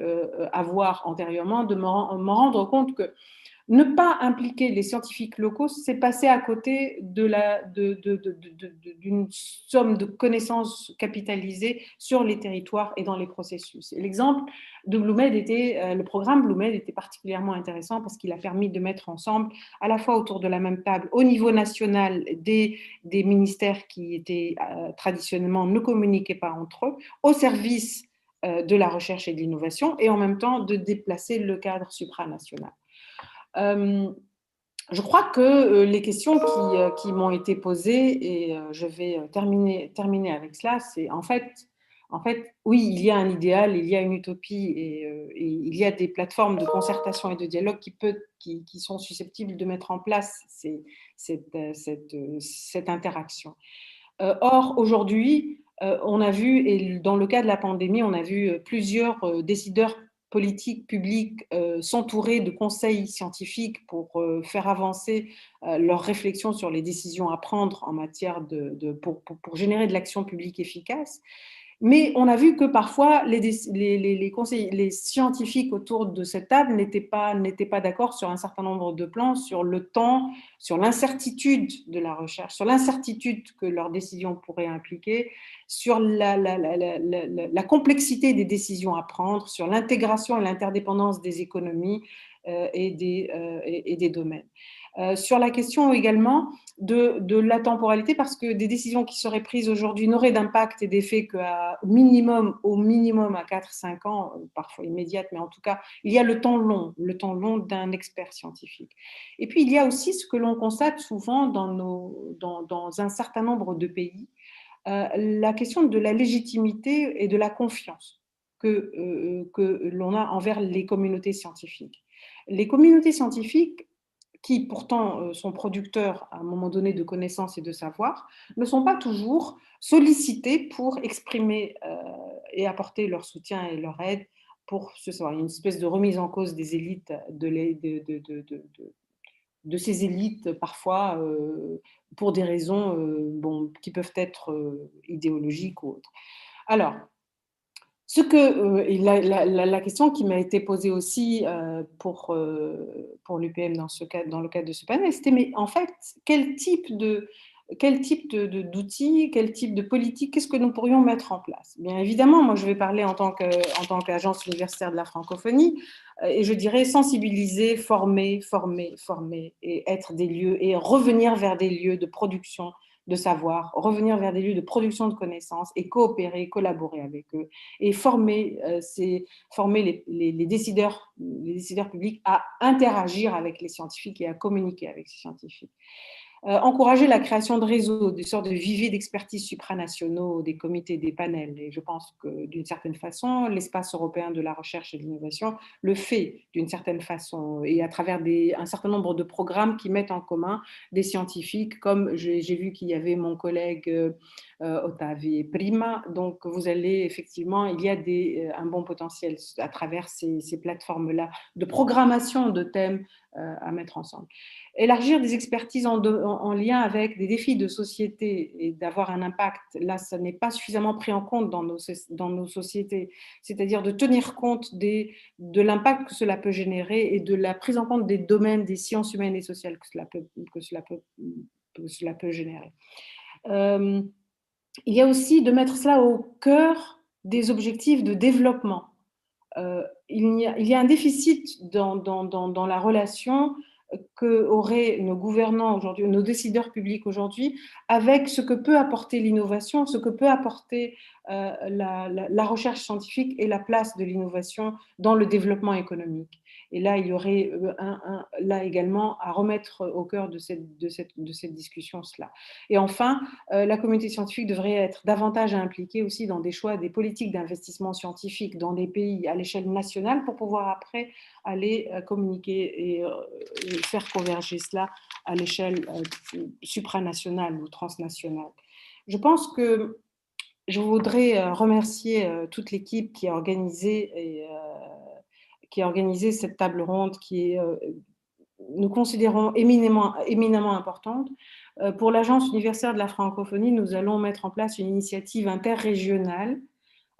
avoir antérieurement, de m'en rendre compte que ne pas impliquer les scientifiques locaux, c'est passer à côté d'une somme de connaissances capitalisées sur les territoires et dans les processus. Et l'exemple de Bloomed le programme Bloomed était particulièrement intéressant parce qu'il a permis de mettre ensemble, à la fois autour de la même table, au niveau national, des ministères qui étaient traditionnellement ne communiquaient pas entre eux, au service de la recherche et de l'innovation, et en même temps de déplacer le cadre supranational. Je crois que les questions qui m'ont été posées, et je vais terminer avec cela, c'est en fait, oui, il y a un idéal, il y a une utopie, et il y a des plateformes de concertation et de dialogue qui sont susceptibles de mettre en place cette interaction. Or, aujourd'hui, on a vu, et dans le cas de la pandémie, on a vu plusieurs décideurs politiques publics s'entourer de conseils scientifiques pour faire avancer leurs réflexions sur les décisions à prendre en matière pour générer de l'action publique efficace. Mais on a vu que parfois les scientifiques autour de cette table n'étaient pas d'accord sur un certain nombre de plans, sur le temps, sur l'incertitude de la recherche, sur l'incertitude que leurs décisions pourraient impliquer, sur la complexité des décisions à prendre, sur l'intégration et l'interdépendance des économies et des domaines. Sur la question également de la temporalité, parce que des décisions qui seraient prises aujourd'hui n'auraient d'impact et d'effet au minimum à 4-5 ans, parfois immédiate, mais en tout cas, il y a le temps long d'un expert scientifique. Et puis, il y a aussi ce que l'on constate souvent dans un certain nombre de pays, la question de la légitimité et de la confiance que l'on a envers les communautés scientifiques. Les communautés scientifiques, qui pourtant sont producteurs à un moment donné de connaissances et de savoir, ne sont pas toujours sollicités pour exprimer et apporter leur soutien et leur aide pour ce soir. Il y a une espèce de remise en cause des élites, de ces élites parfois pour des raisons qui peuvent être idéologiques ou autres. Alors, la question qui m'a été posée aussi pour l'UPM dans le cadre de ce panel, c'était mais en fait, quel type d'outils, quel type de politique, qu'est-ce que nous pourrions mettre en place? Bien évidemment, moi je vais parler en tant qu'agence universitaire de la francophonie, et je dirais sensibiliser, former, et être des lieux, et revenir vers des lieux de production de savoir, revenir vers des lieux de production de connaissances et coopérer, collaborer avec eux, et former les décideurs publics à interagir avec les scientifiques et à communiquer avec ces scientifiques. encourager la création de réseaux, des sortes de viviers d'expertise supranationaux, des comités, des panels. Et je pense que d'une certaine façon, l'espace européen de la recherche et de l'innovation le fait d'une certaine façon, et à travers un certain nombre de programmes qui mettent en commun des scientifiques, comme j'ai vu qu'il y avait mon collègue Ottavi Prima. Donc vous allez effectivement, il y a un bon potentiel à travers ces plateformes-là de programmation de thèmes à mettre ensemble. Élargir des expertises en lien avec des défis de société et d'avoir un impact, là, ça n'est pas suffisamment pris en compte dans nos sociétés. C'est-à-dire de tenir compte de l'impact que cela peut générer et de la prise en compte des domaines des sciences humaines et sociales que cela peut générer. Il y a aussi de mettre cela au cœur des objectifs de développement. Il y a un déficit dans la relation qu'auraient nos gouvernants aujourd'hui, nos décideurs publics aujourd'hui, avec ce que peut apporter l'innovation, ce que peut apporter la recherche scientifique et la place de l'innovation dans le développement économique. Et là, il y aurait là également à remettre au cœur de cette discussion cela. Et enfin, la communauté scientifique devrait être davantage impliquée aussi dans des choix, des politiques d'investissement scientifique dans des pays à l'échelle nationale pour pouvoir après aller communiquer et faire converger cela à l'échelle supranationale ou transnationale. Je pense que je voudrais remercier toute l'équipe qui a organisé cette table ronde qui est, nous considérons éminemment importante. Pour l'Agence universitaire de la francophonie, nous allons mettre en place une initiative interrégionale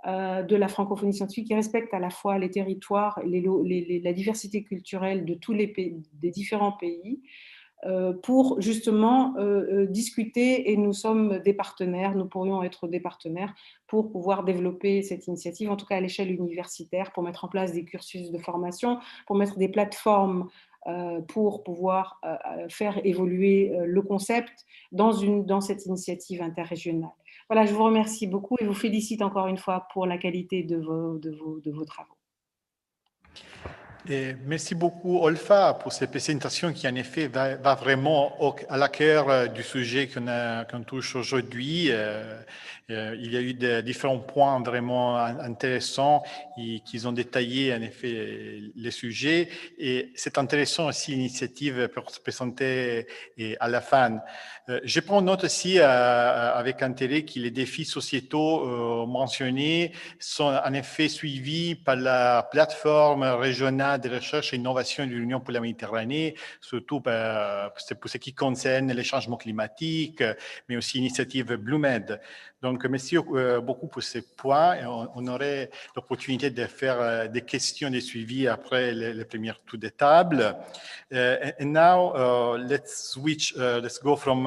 de la francophonie scientifique qui respecte à la fois les territoires, la diversité culturelle de tous les pays, des différents pays, pour justement discuter, et nous sommes des partenaires, nous pourrions être des partenaires pour pouvoir développer cette initiative, en tout cas à l'échelle universitaire, pour mettre en place des cursus de formation, pour mettre des plateformes pour pouvoir faire évoluer le concept dans cette initiative interrégionale. Voilà, je vous remercie beaucoup et vous félicite encore une fois pour la qualité de vos travaux. Et merci beaucoup, Olfa, pour cette présentation qui, en effet, va vraiment à la cœur du sujet qu'on touche aujourd'hui. Il y a eu différents points vraiment intéressants qui ont détaillé, en effet, les sujets. Et c'est intéressant aussi l'initiative présentée à la fin. Je prends note aussi avec intérêt que les défis sociétaux mentionnés sont en effet suivis par la plateforme régionale de recherche et innovation de l'Union pour la Méditerranée, surtout pour ce qui concerne les changements climatiques, mais aussi l'initiative BlueMed. Donc, merci beaucoup pour ces points. Et on aurait l'opportunité de faire des questions de suivi après les premières tours de table. And now, let's switch, let's go from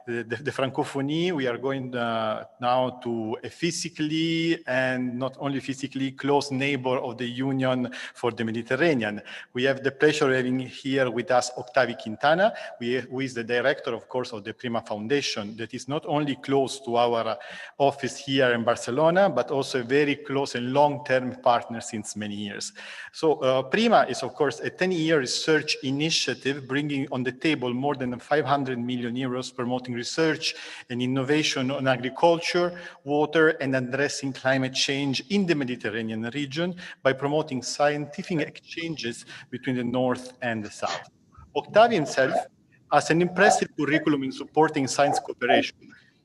the Francophonie. We are going now to a physically and not only physically close neighbor of the Union for the Mediterranean. We have the pleasure of having here with us Octavi Quintana, who is the director, of course, of the Prima Foundation, that is not only close to our office here in Barcelona, but also a very close and long-term partner since many years. So Prima is, of course, a 10-year research initiative bringing on the table more than 500 million euros promoting research and innovation on agriculture, water, and addressing climate change in the Mediterranean region by promoting scientific exchanges between the North and the South. Octavi himself has an impressive curriculum in supporting science cooperation.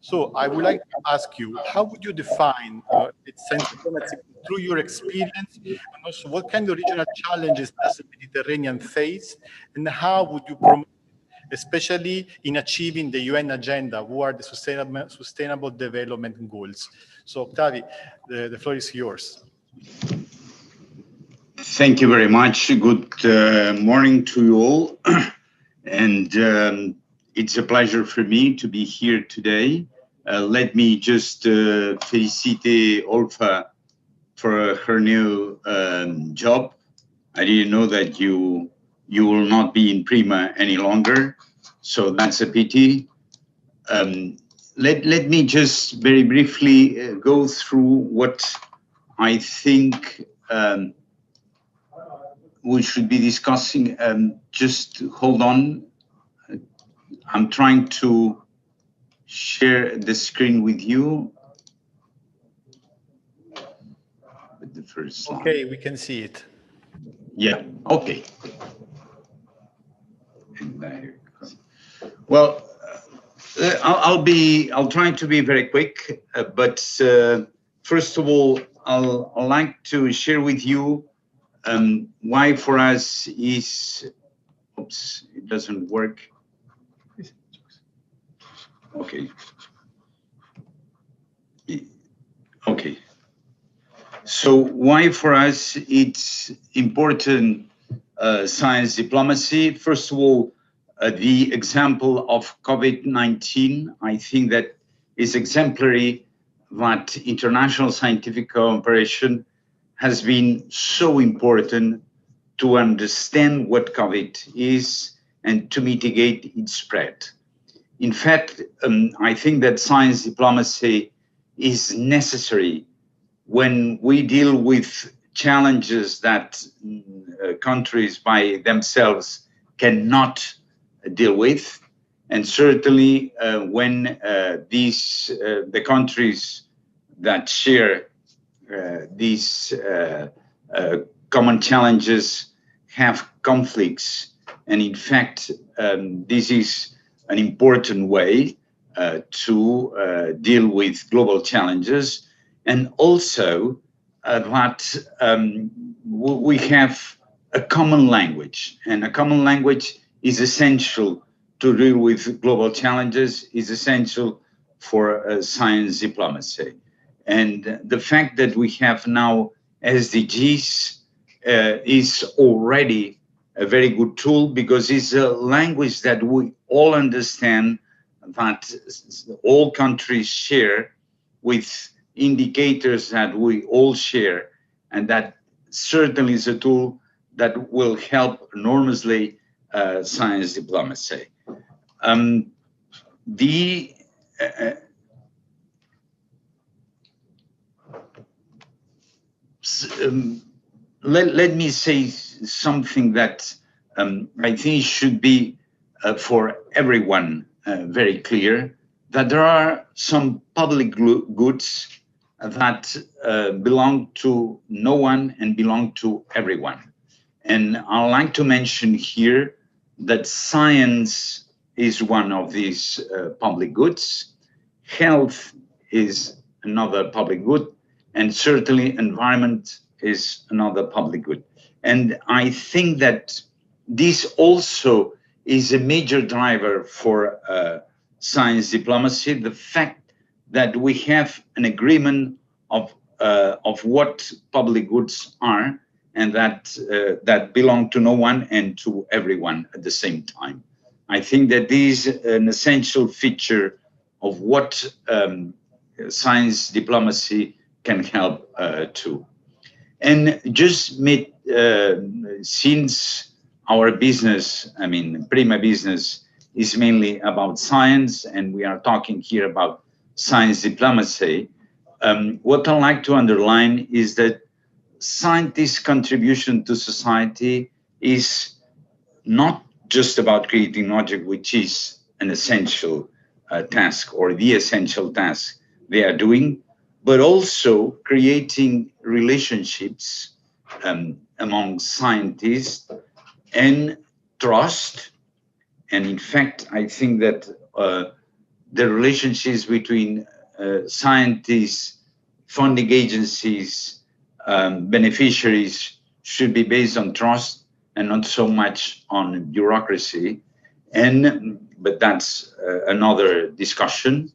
So I would like to ask you, how would you define science diplomacy through your experience, and also what kind of regional challenges does the Mediterranean face, and how would you promote, especially in achieving the UN agenda, who are the sustainable development goals? So Octavi, the floor is yours. Thank you very much. Good morning to you all. And it's a pleasure for me to be here today. Let me just felicitate Olfa for her new job. I didn't know that you will not be in Prima any longer, so that's a pity. Let me just very briefly go through what I think we should be discussing. Just hold on. I'm trying to share the screen with you. With the first slide. Okay, we can see it. Yeah, okay. Well, I'll try to be very quick, but first of all, I'd like to share with you why for us is, oops, it doesn't work. Okay. Okay. So why for us it's important science diplomacy? First of all, the example of COVID-19, I think that is exemplary that international scientific cooperation has been so important to understand what COVID is and to mitigate its spread. In fact, I think that science diplomacy is necessary when we deal with challenges that countries by themselves cannot deal with, and certainly when the countries that share these common challenges have conflicts, and in fact this is an important way to deal with global challenges, and also that we have a common language, and a common language is essential to deal with global challenges, is essential for science diplomacy. And the fact that we have now SDGs is already a very good tool, because it's a language that we all understand, that all countries share, with indicators that we all share, and that certainly is a tool that will help enormously science diplomacy. Let me say something that I think should be for everyone very clear, that there are some public goods that belong to no one and belong to everyone. And I'd like to mention here that science is one of these public goods, health is another public good, and certainly environment is another public good. And I think that this also is a major driver for science diplomacy, the fact that we have an agreement of what public goods are, and that belong to no one and to everyone at the same time. I think that this is an essential feature of what science diplomacy can help to. And just since our business, I mean, Prima business is mainly about science, and we are talking here about science diplomacy, what I'd like to underline is that scientists' contribution to society is not just about creating knowledge, which is an essential task, or the essential task they are doing, but also creating relationships among scientists and trust. And in fact, I think that the relationships between scientists, funding agencies, beneficiaries should be based on trust and not so much on bureaucracy. But that's another discussion.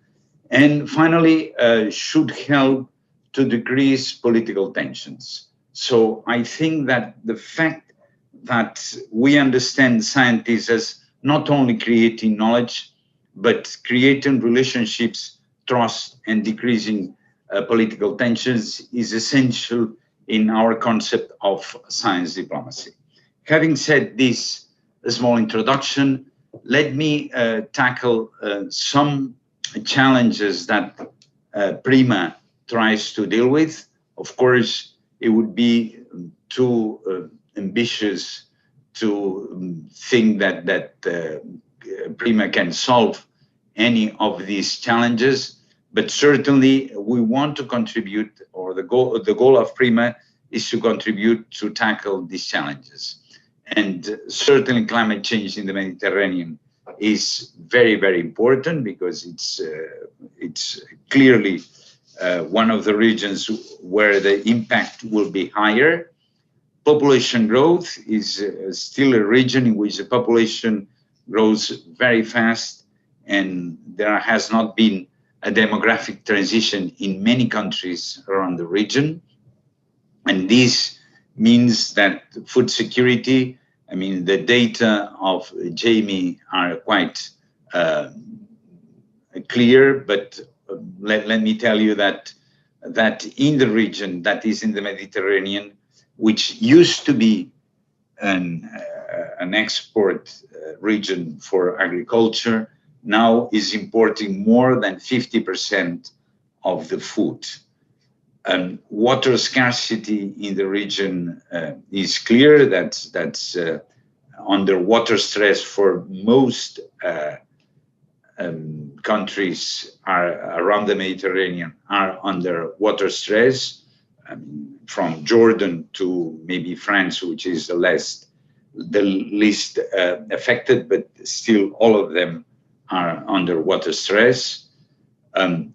And finally, should help to decrease political tensions. So I think that the fact that we understand scientists as not only creating knowledge, but creating relationships, trust, and decreasing political tensions is essential in our concept of science diplomacy. Having said this small introduction, let me tackle some challenges that Prima tries to deal with. Of course, it would be too ambitious to think that PRIMA can solve any of these challenges, but certainly we want to contribute, or the goal of PRIMA is to contribute to tackle these challenges. And certainly climate change in the Mediterranean is very, very important, because it's clearly one of the regions where the impact will be higher. Population growth is still a region in which the population grows very fast, and there has not been a demographic transition in many countries around the region. And this means that food security, I mean, the data of Jamie are quite clear, but let me tell you that in the region, that is in the Mediterranean, which used to be an export region for agriculture, now is importing more than 50% of the food. Water scarcity in the region is clear. That's under water stress for most countries around the Mediterranean are under water stress, from Jordan to maybe France, which is the least affected, but still all of them are under water stress. And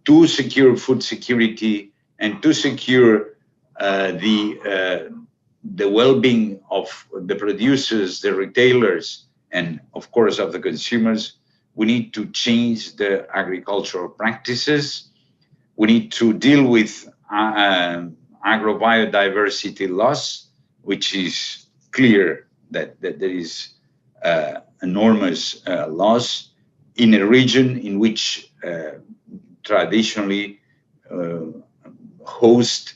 to secure food security and to secure the well-being of the producers, the retailers, and of course of the consumers, we need to change the agricultural practices. We need to deal with agrobiodiversity loss, which is clear that there is enormous loss in a region in which traditionally host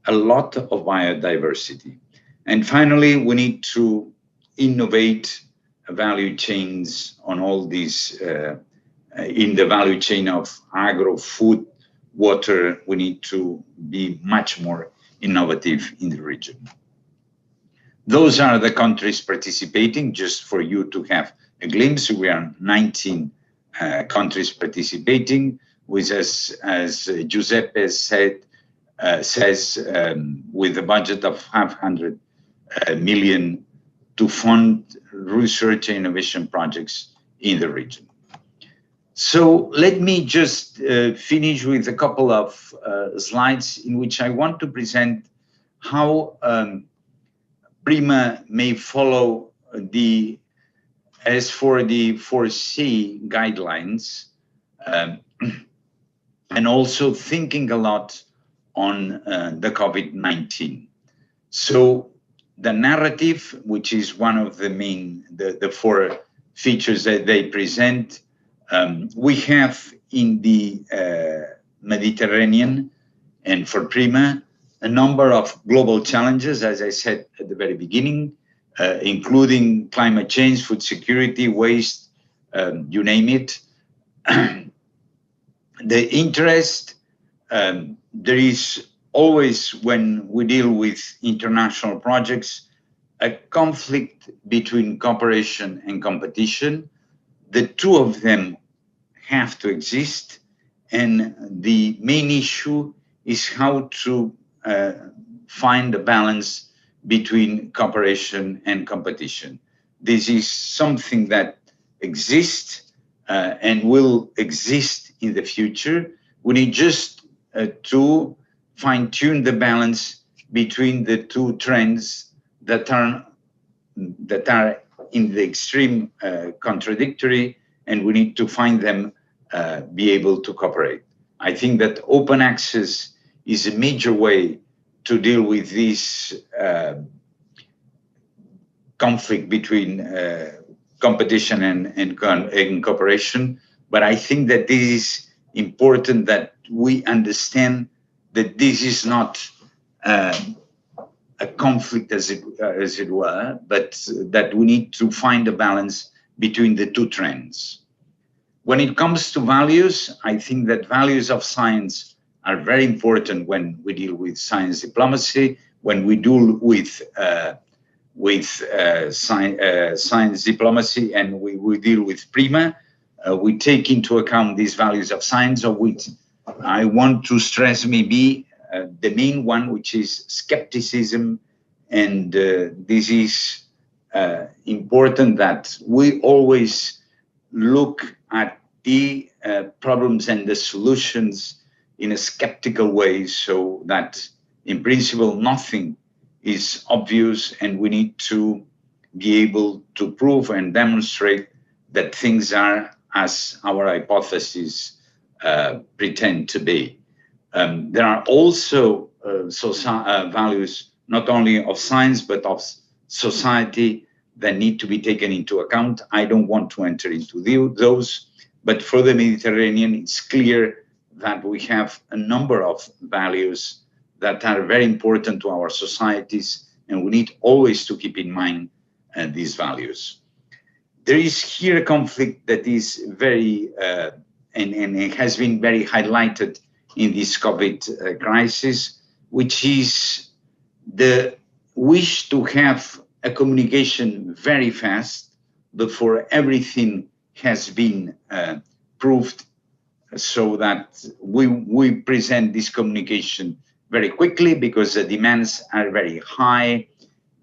a lot of biodiversity. And finally, we need to innovate value chains on all these, in the value chain of agro, food, water. We need to be much more innovative in the region. Those are the countries participating, just for you to have a glimpse. We are 19 countries participating, with, as Giuseppe says, with a budget of 500 million to fund research and innovation projects in the region. So let me just finish with a couple of slides in which I want to present how PRIMA may follow as for the 4C guidelines, and also thinking a lot on the COVID-19. So the narrative, which is one of the main, the four features that they present, we have in the Mediterranean and for PRIMA a number of global challenges, as I said at the very beginning, including climate change, food security, waste, you name it. The interest, there is always, when we deal with international projects, a conflict between cooperation and competition. The two of them have to exist, and the main issue is how to find a balance between cooperation and competition. This is something that exists and will exist in the future. We need just to fine-tune the balance between the two trends that are in the extreme contradictory, and we need to find them be able to cooperate. I think that open access is a major way to deal with this conflict between competition and cooperation. But I think that this is important, that we understand that this is not a conflict as it were, but that we need to find a balance between the two trends. When it comes to values, I think that values of science are very important when we deal with science diplomacy, when we deal with with science diplomacy, and we deal with PRIMA. We take into account these values of science, of which I want to stress maybe the main one, which is skepticism. And this is important, that we always look at the problems and the solutions in a skeptical way, so that in principle nothing is obvious, and we need to be able to prove and demonstrate that things are as our hypotheses pretend to be. There are also values not only of science but of society that need to be taken into account. I don't want to enter into those, but for the Mediterranean, it's clear that we have a number of values that are very important to our societies, and we need always to keep in mind these values. There is here a conflict that is very, and it has been very highlighted in this COVID crisis, which is the wish to have a communication very fast before everything has been proved, so that we present this communication very quickly because the demands are very high,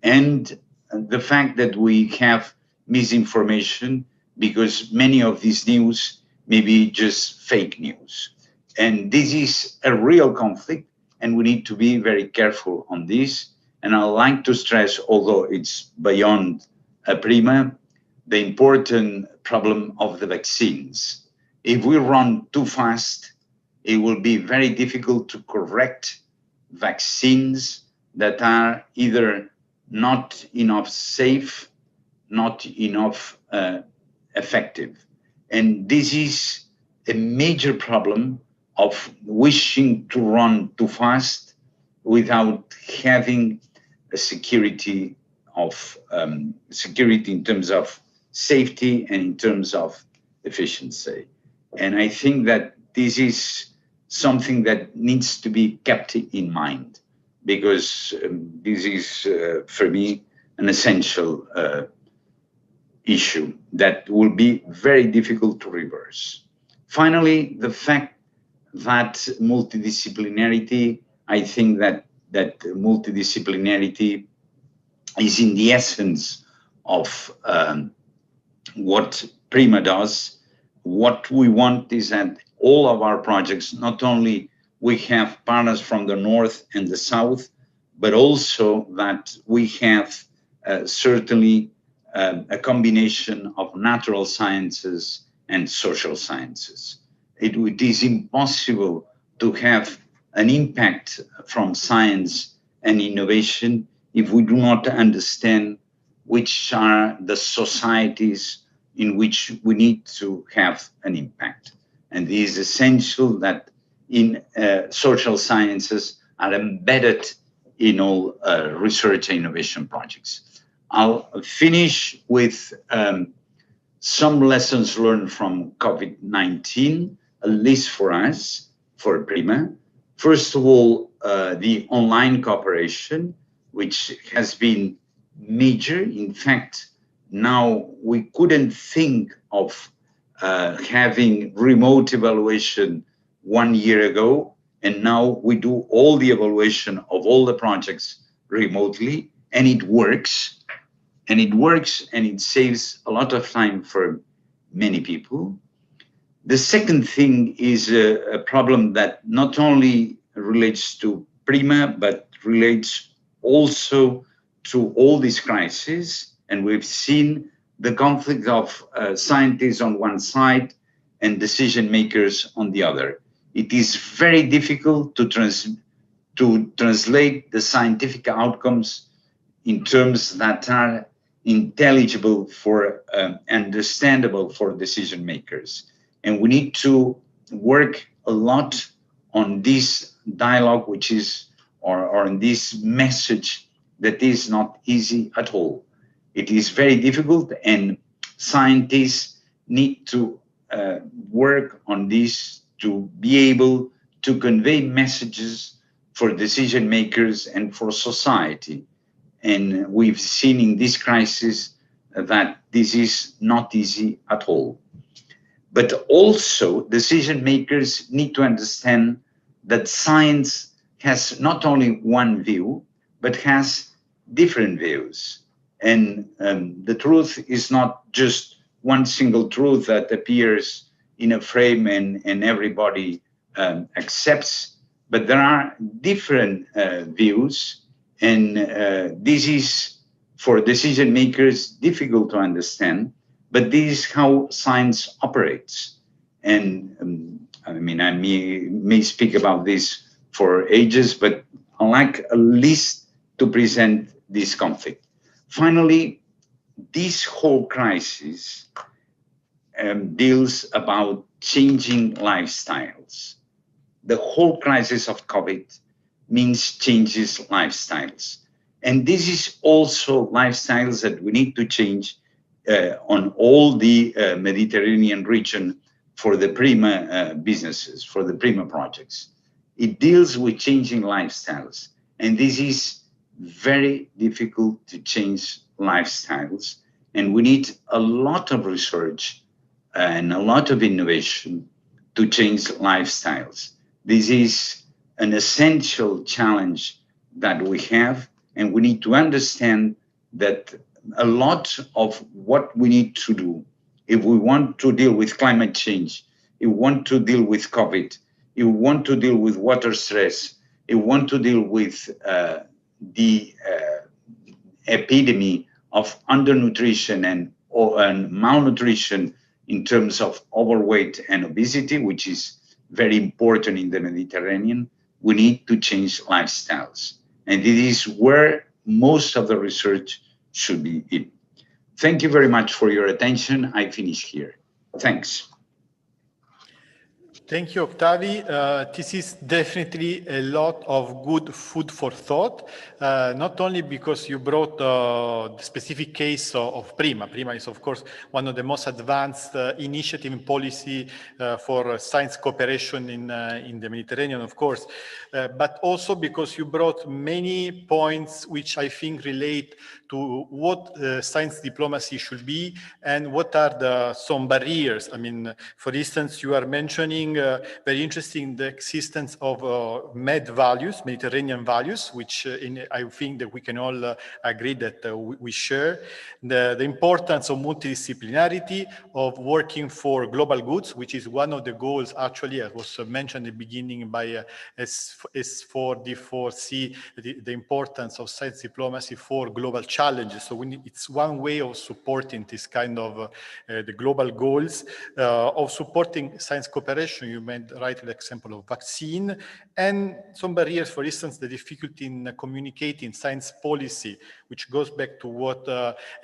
and the fact that we have misinformation because many of these news may be just fake news. And this is a real conflict, and we need to be very careful on this. And I'd like to stress, although it's beyond PRIMA, the important problem of the vaccines. If we run too fast, it will be very difficult to correct vaccines that are either not enough safe, not enough effective. And this is a major problem of wishing to run too fast without having a security of security in terms of safety and in terms of efficiency. And I think that this is something that needs to be kept in mind, because this is, for me, an essential issue that will be very difficult to reverse. Finally, the fact that multidisciplinarity, I think that multidisciplinarity is in the essence of what PRIMA does. What we want is that all of our projects, not only we have partners from the north and the south, but also that we have certainly a combination of natural sciences and social sciences. It is impossible to have an impact from science and innovation if we do not understand which are the societies in which we need to have an impact. And it is essential that in social sciences are embedded in all research and innovation projects. I'll finish with some lessons learned from COVID-19, at least for us, for PRIMA. First of all, the online cooperation, which has been major. In fact, now we couldn't think of having remote evaluation 1 year ago, and now we do all the evaluation of all the projects remotely, and it works. And it works, and it saves a lot of time for many people. The second thing is a problem that not only relates to PRIMA, but relates also to all these crises. And we've seen the conflict of scientists on one side and decision makers on the other. It is very difficult to translate the scientific outcomes in terms that are intelligible for understandable for decision makers. And we need to work a lot on this dialogue, which is, or on this message that is not easy at all. It is very difficult, and scientists need to work on this to be able to convey messages for decision makers and for society. And we've seen in this crisis that this is not easy at all. But also, decision makers need to understand that science has not only one view, but has different views. And the truth is not just one single truth that appears in a frame and everybody accepts, but there are different views. And this is, for decision makers, difficult to understand. But this is how science operates. And I mean, I may speak about this for ages, but I'd like at least to present this conflict. Finally, this whole crisis deals about changing lifestyles. The whole crisis of COVID means changes lifestyles. And this is also lifestyles that we need to change on all the Mediterranean region for the Prima businesses, for the Prima projects. It deals with changing lifestyles. And this is very difficult to change lifestyles. And we need a lot of research and a lot of innovation to change lifestyles. This is an essential challenge that we have, and we need to understand that a lot of what we need to do, if we want to deal with climate change, if we want to deal with COVID, if we want to deal with water stress, if we want to deal with the epidemic of undernutrition and malnutrition in terms of overweight and obesity, which is very important in the Mediterranean, we need to change lifestyles. And it is where most of the research should be in. Thank you very much for your attention. I finish here. Thanks. Thank you, Octavi. This is definitely a lot of good food for thought, not only because you brought the specific case of Prima. Prima is, of course, one of the most advanced initiative in policy for science cooperation in the Mediterranean, of course, but also because you brought many points which I think relate to what science diplomacy should be and what are some barriers. I mean, for instance, you are mentioning very interesting the existence of Med values, Mediterranean values, which I think that we can all agree that we share. The importance of multidisciplinarity, of working for global goods, which is one of the goals actually, as was mentioned at the beginning by S4D4C, the importance of science diplomacy for global challenges. So it's one way of supporting this kind of the global goals, of supporting science cooperation. You made right the example of vaccine, and some barriers, for instance, the difficulty in communicating science policy, which goes back to what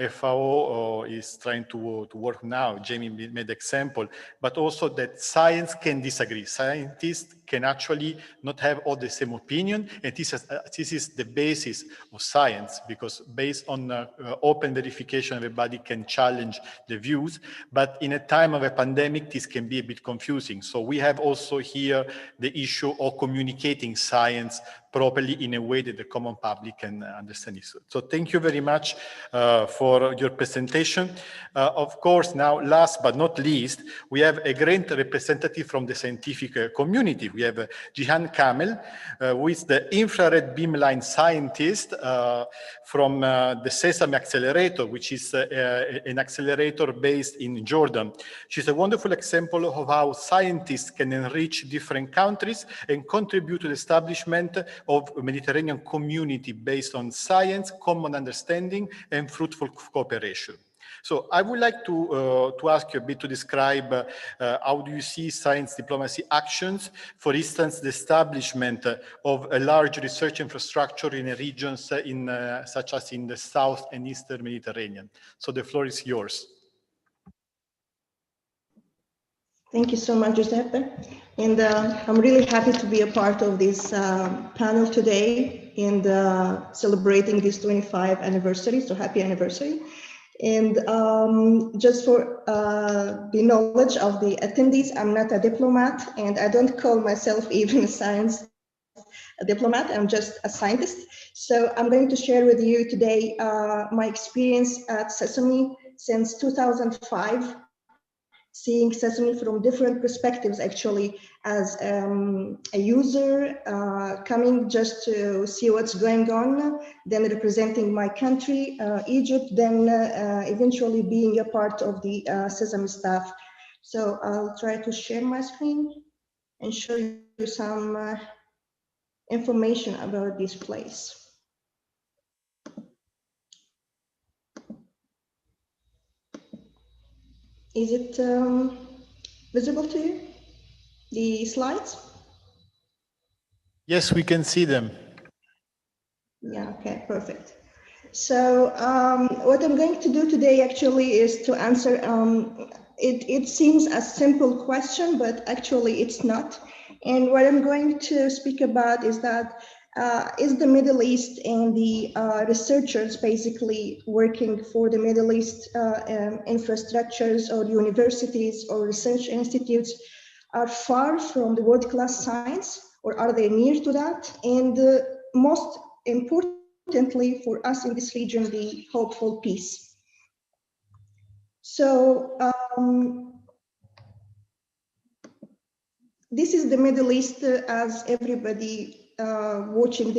FAO is trying to work now. Jamie made example, but also that science can disagree. Scientists can actually not have all the same opinion, and this is the basis of science, because based on open verification, everybody can challenge the views, but in a time of a pandemic, this can be a bit confusing. So we have also here the issue of communicating science properly in a way that the common public can understand it. So thank you very much for your presentation. Of course, now last but not least, we have a great representative from the scientific community. We have Jihan Kamel, who is the infrared beamline scientist from the Sesame Accelerator, which is an accelerator based in Jordan. She's a wonderful example of how scientists can enrich different countries and contribute to the establishment of a Mediterranean community based on science, common understanding, and fruitful cooperation. So I would like to ask you a bit to describe how do you see science diplomacy actions, for instance, the establishment of a large research infrastructure in regions such as in the South and Eastern Mediterranean. So the floor is yours. Thank you so much, Giuseppe. And I'm really happy to be a part of this panel today and celebrating this 25th anniversary, so happy anniversary. And just for the knowledge of the attendees, I'm not a diplomat and I don't call myself even a science a diplomat, I'm just a scientist. So I'm going to share with you today my experience at Sesame since 2005, seeing Sesame from different perspectives, actually, as a user coming just to see what's going on, then representing my country, Egypt, then eventually being a part of the Sesame staff. So I'll try to share my screen and show you some information about this place. Is it visible to you, the slides? Yes, we can see them. Yeah, okay, perfect. So what I'm going to do today actually is to answer, it seems a simple question, but actually it's not. And what I'm going to speak about is that is the Middle East and the researchers basically working for the Middle East infrastructures or universities or research institutes are far from the world-class science, or are they near to that? And most importantly for us in this region, the hopeful peace. So this is the Middle East as everybody watching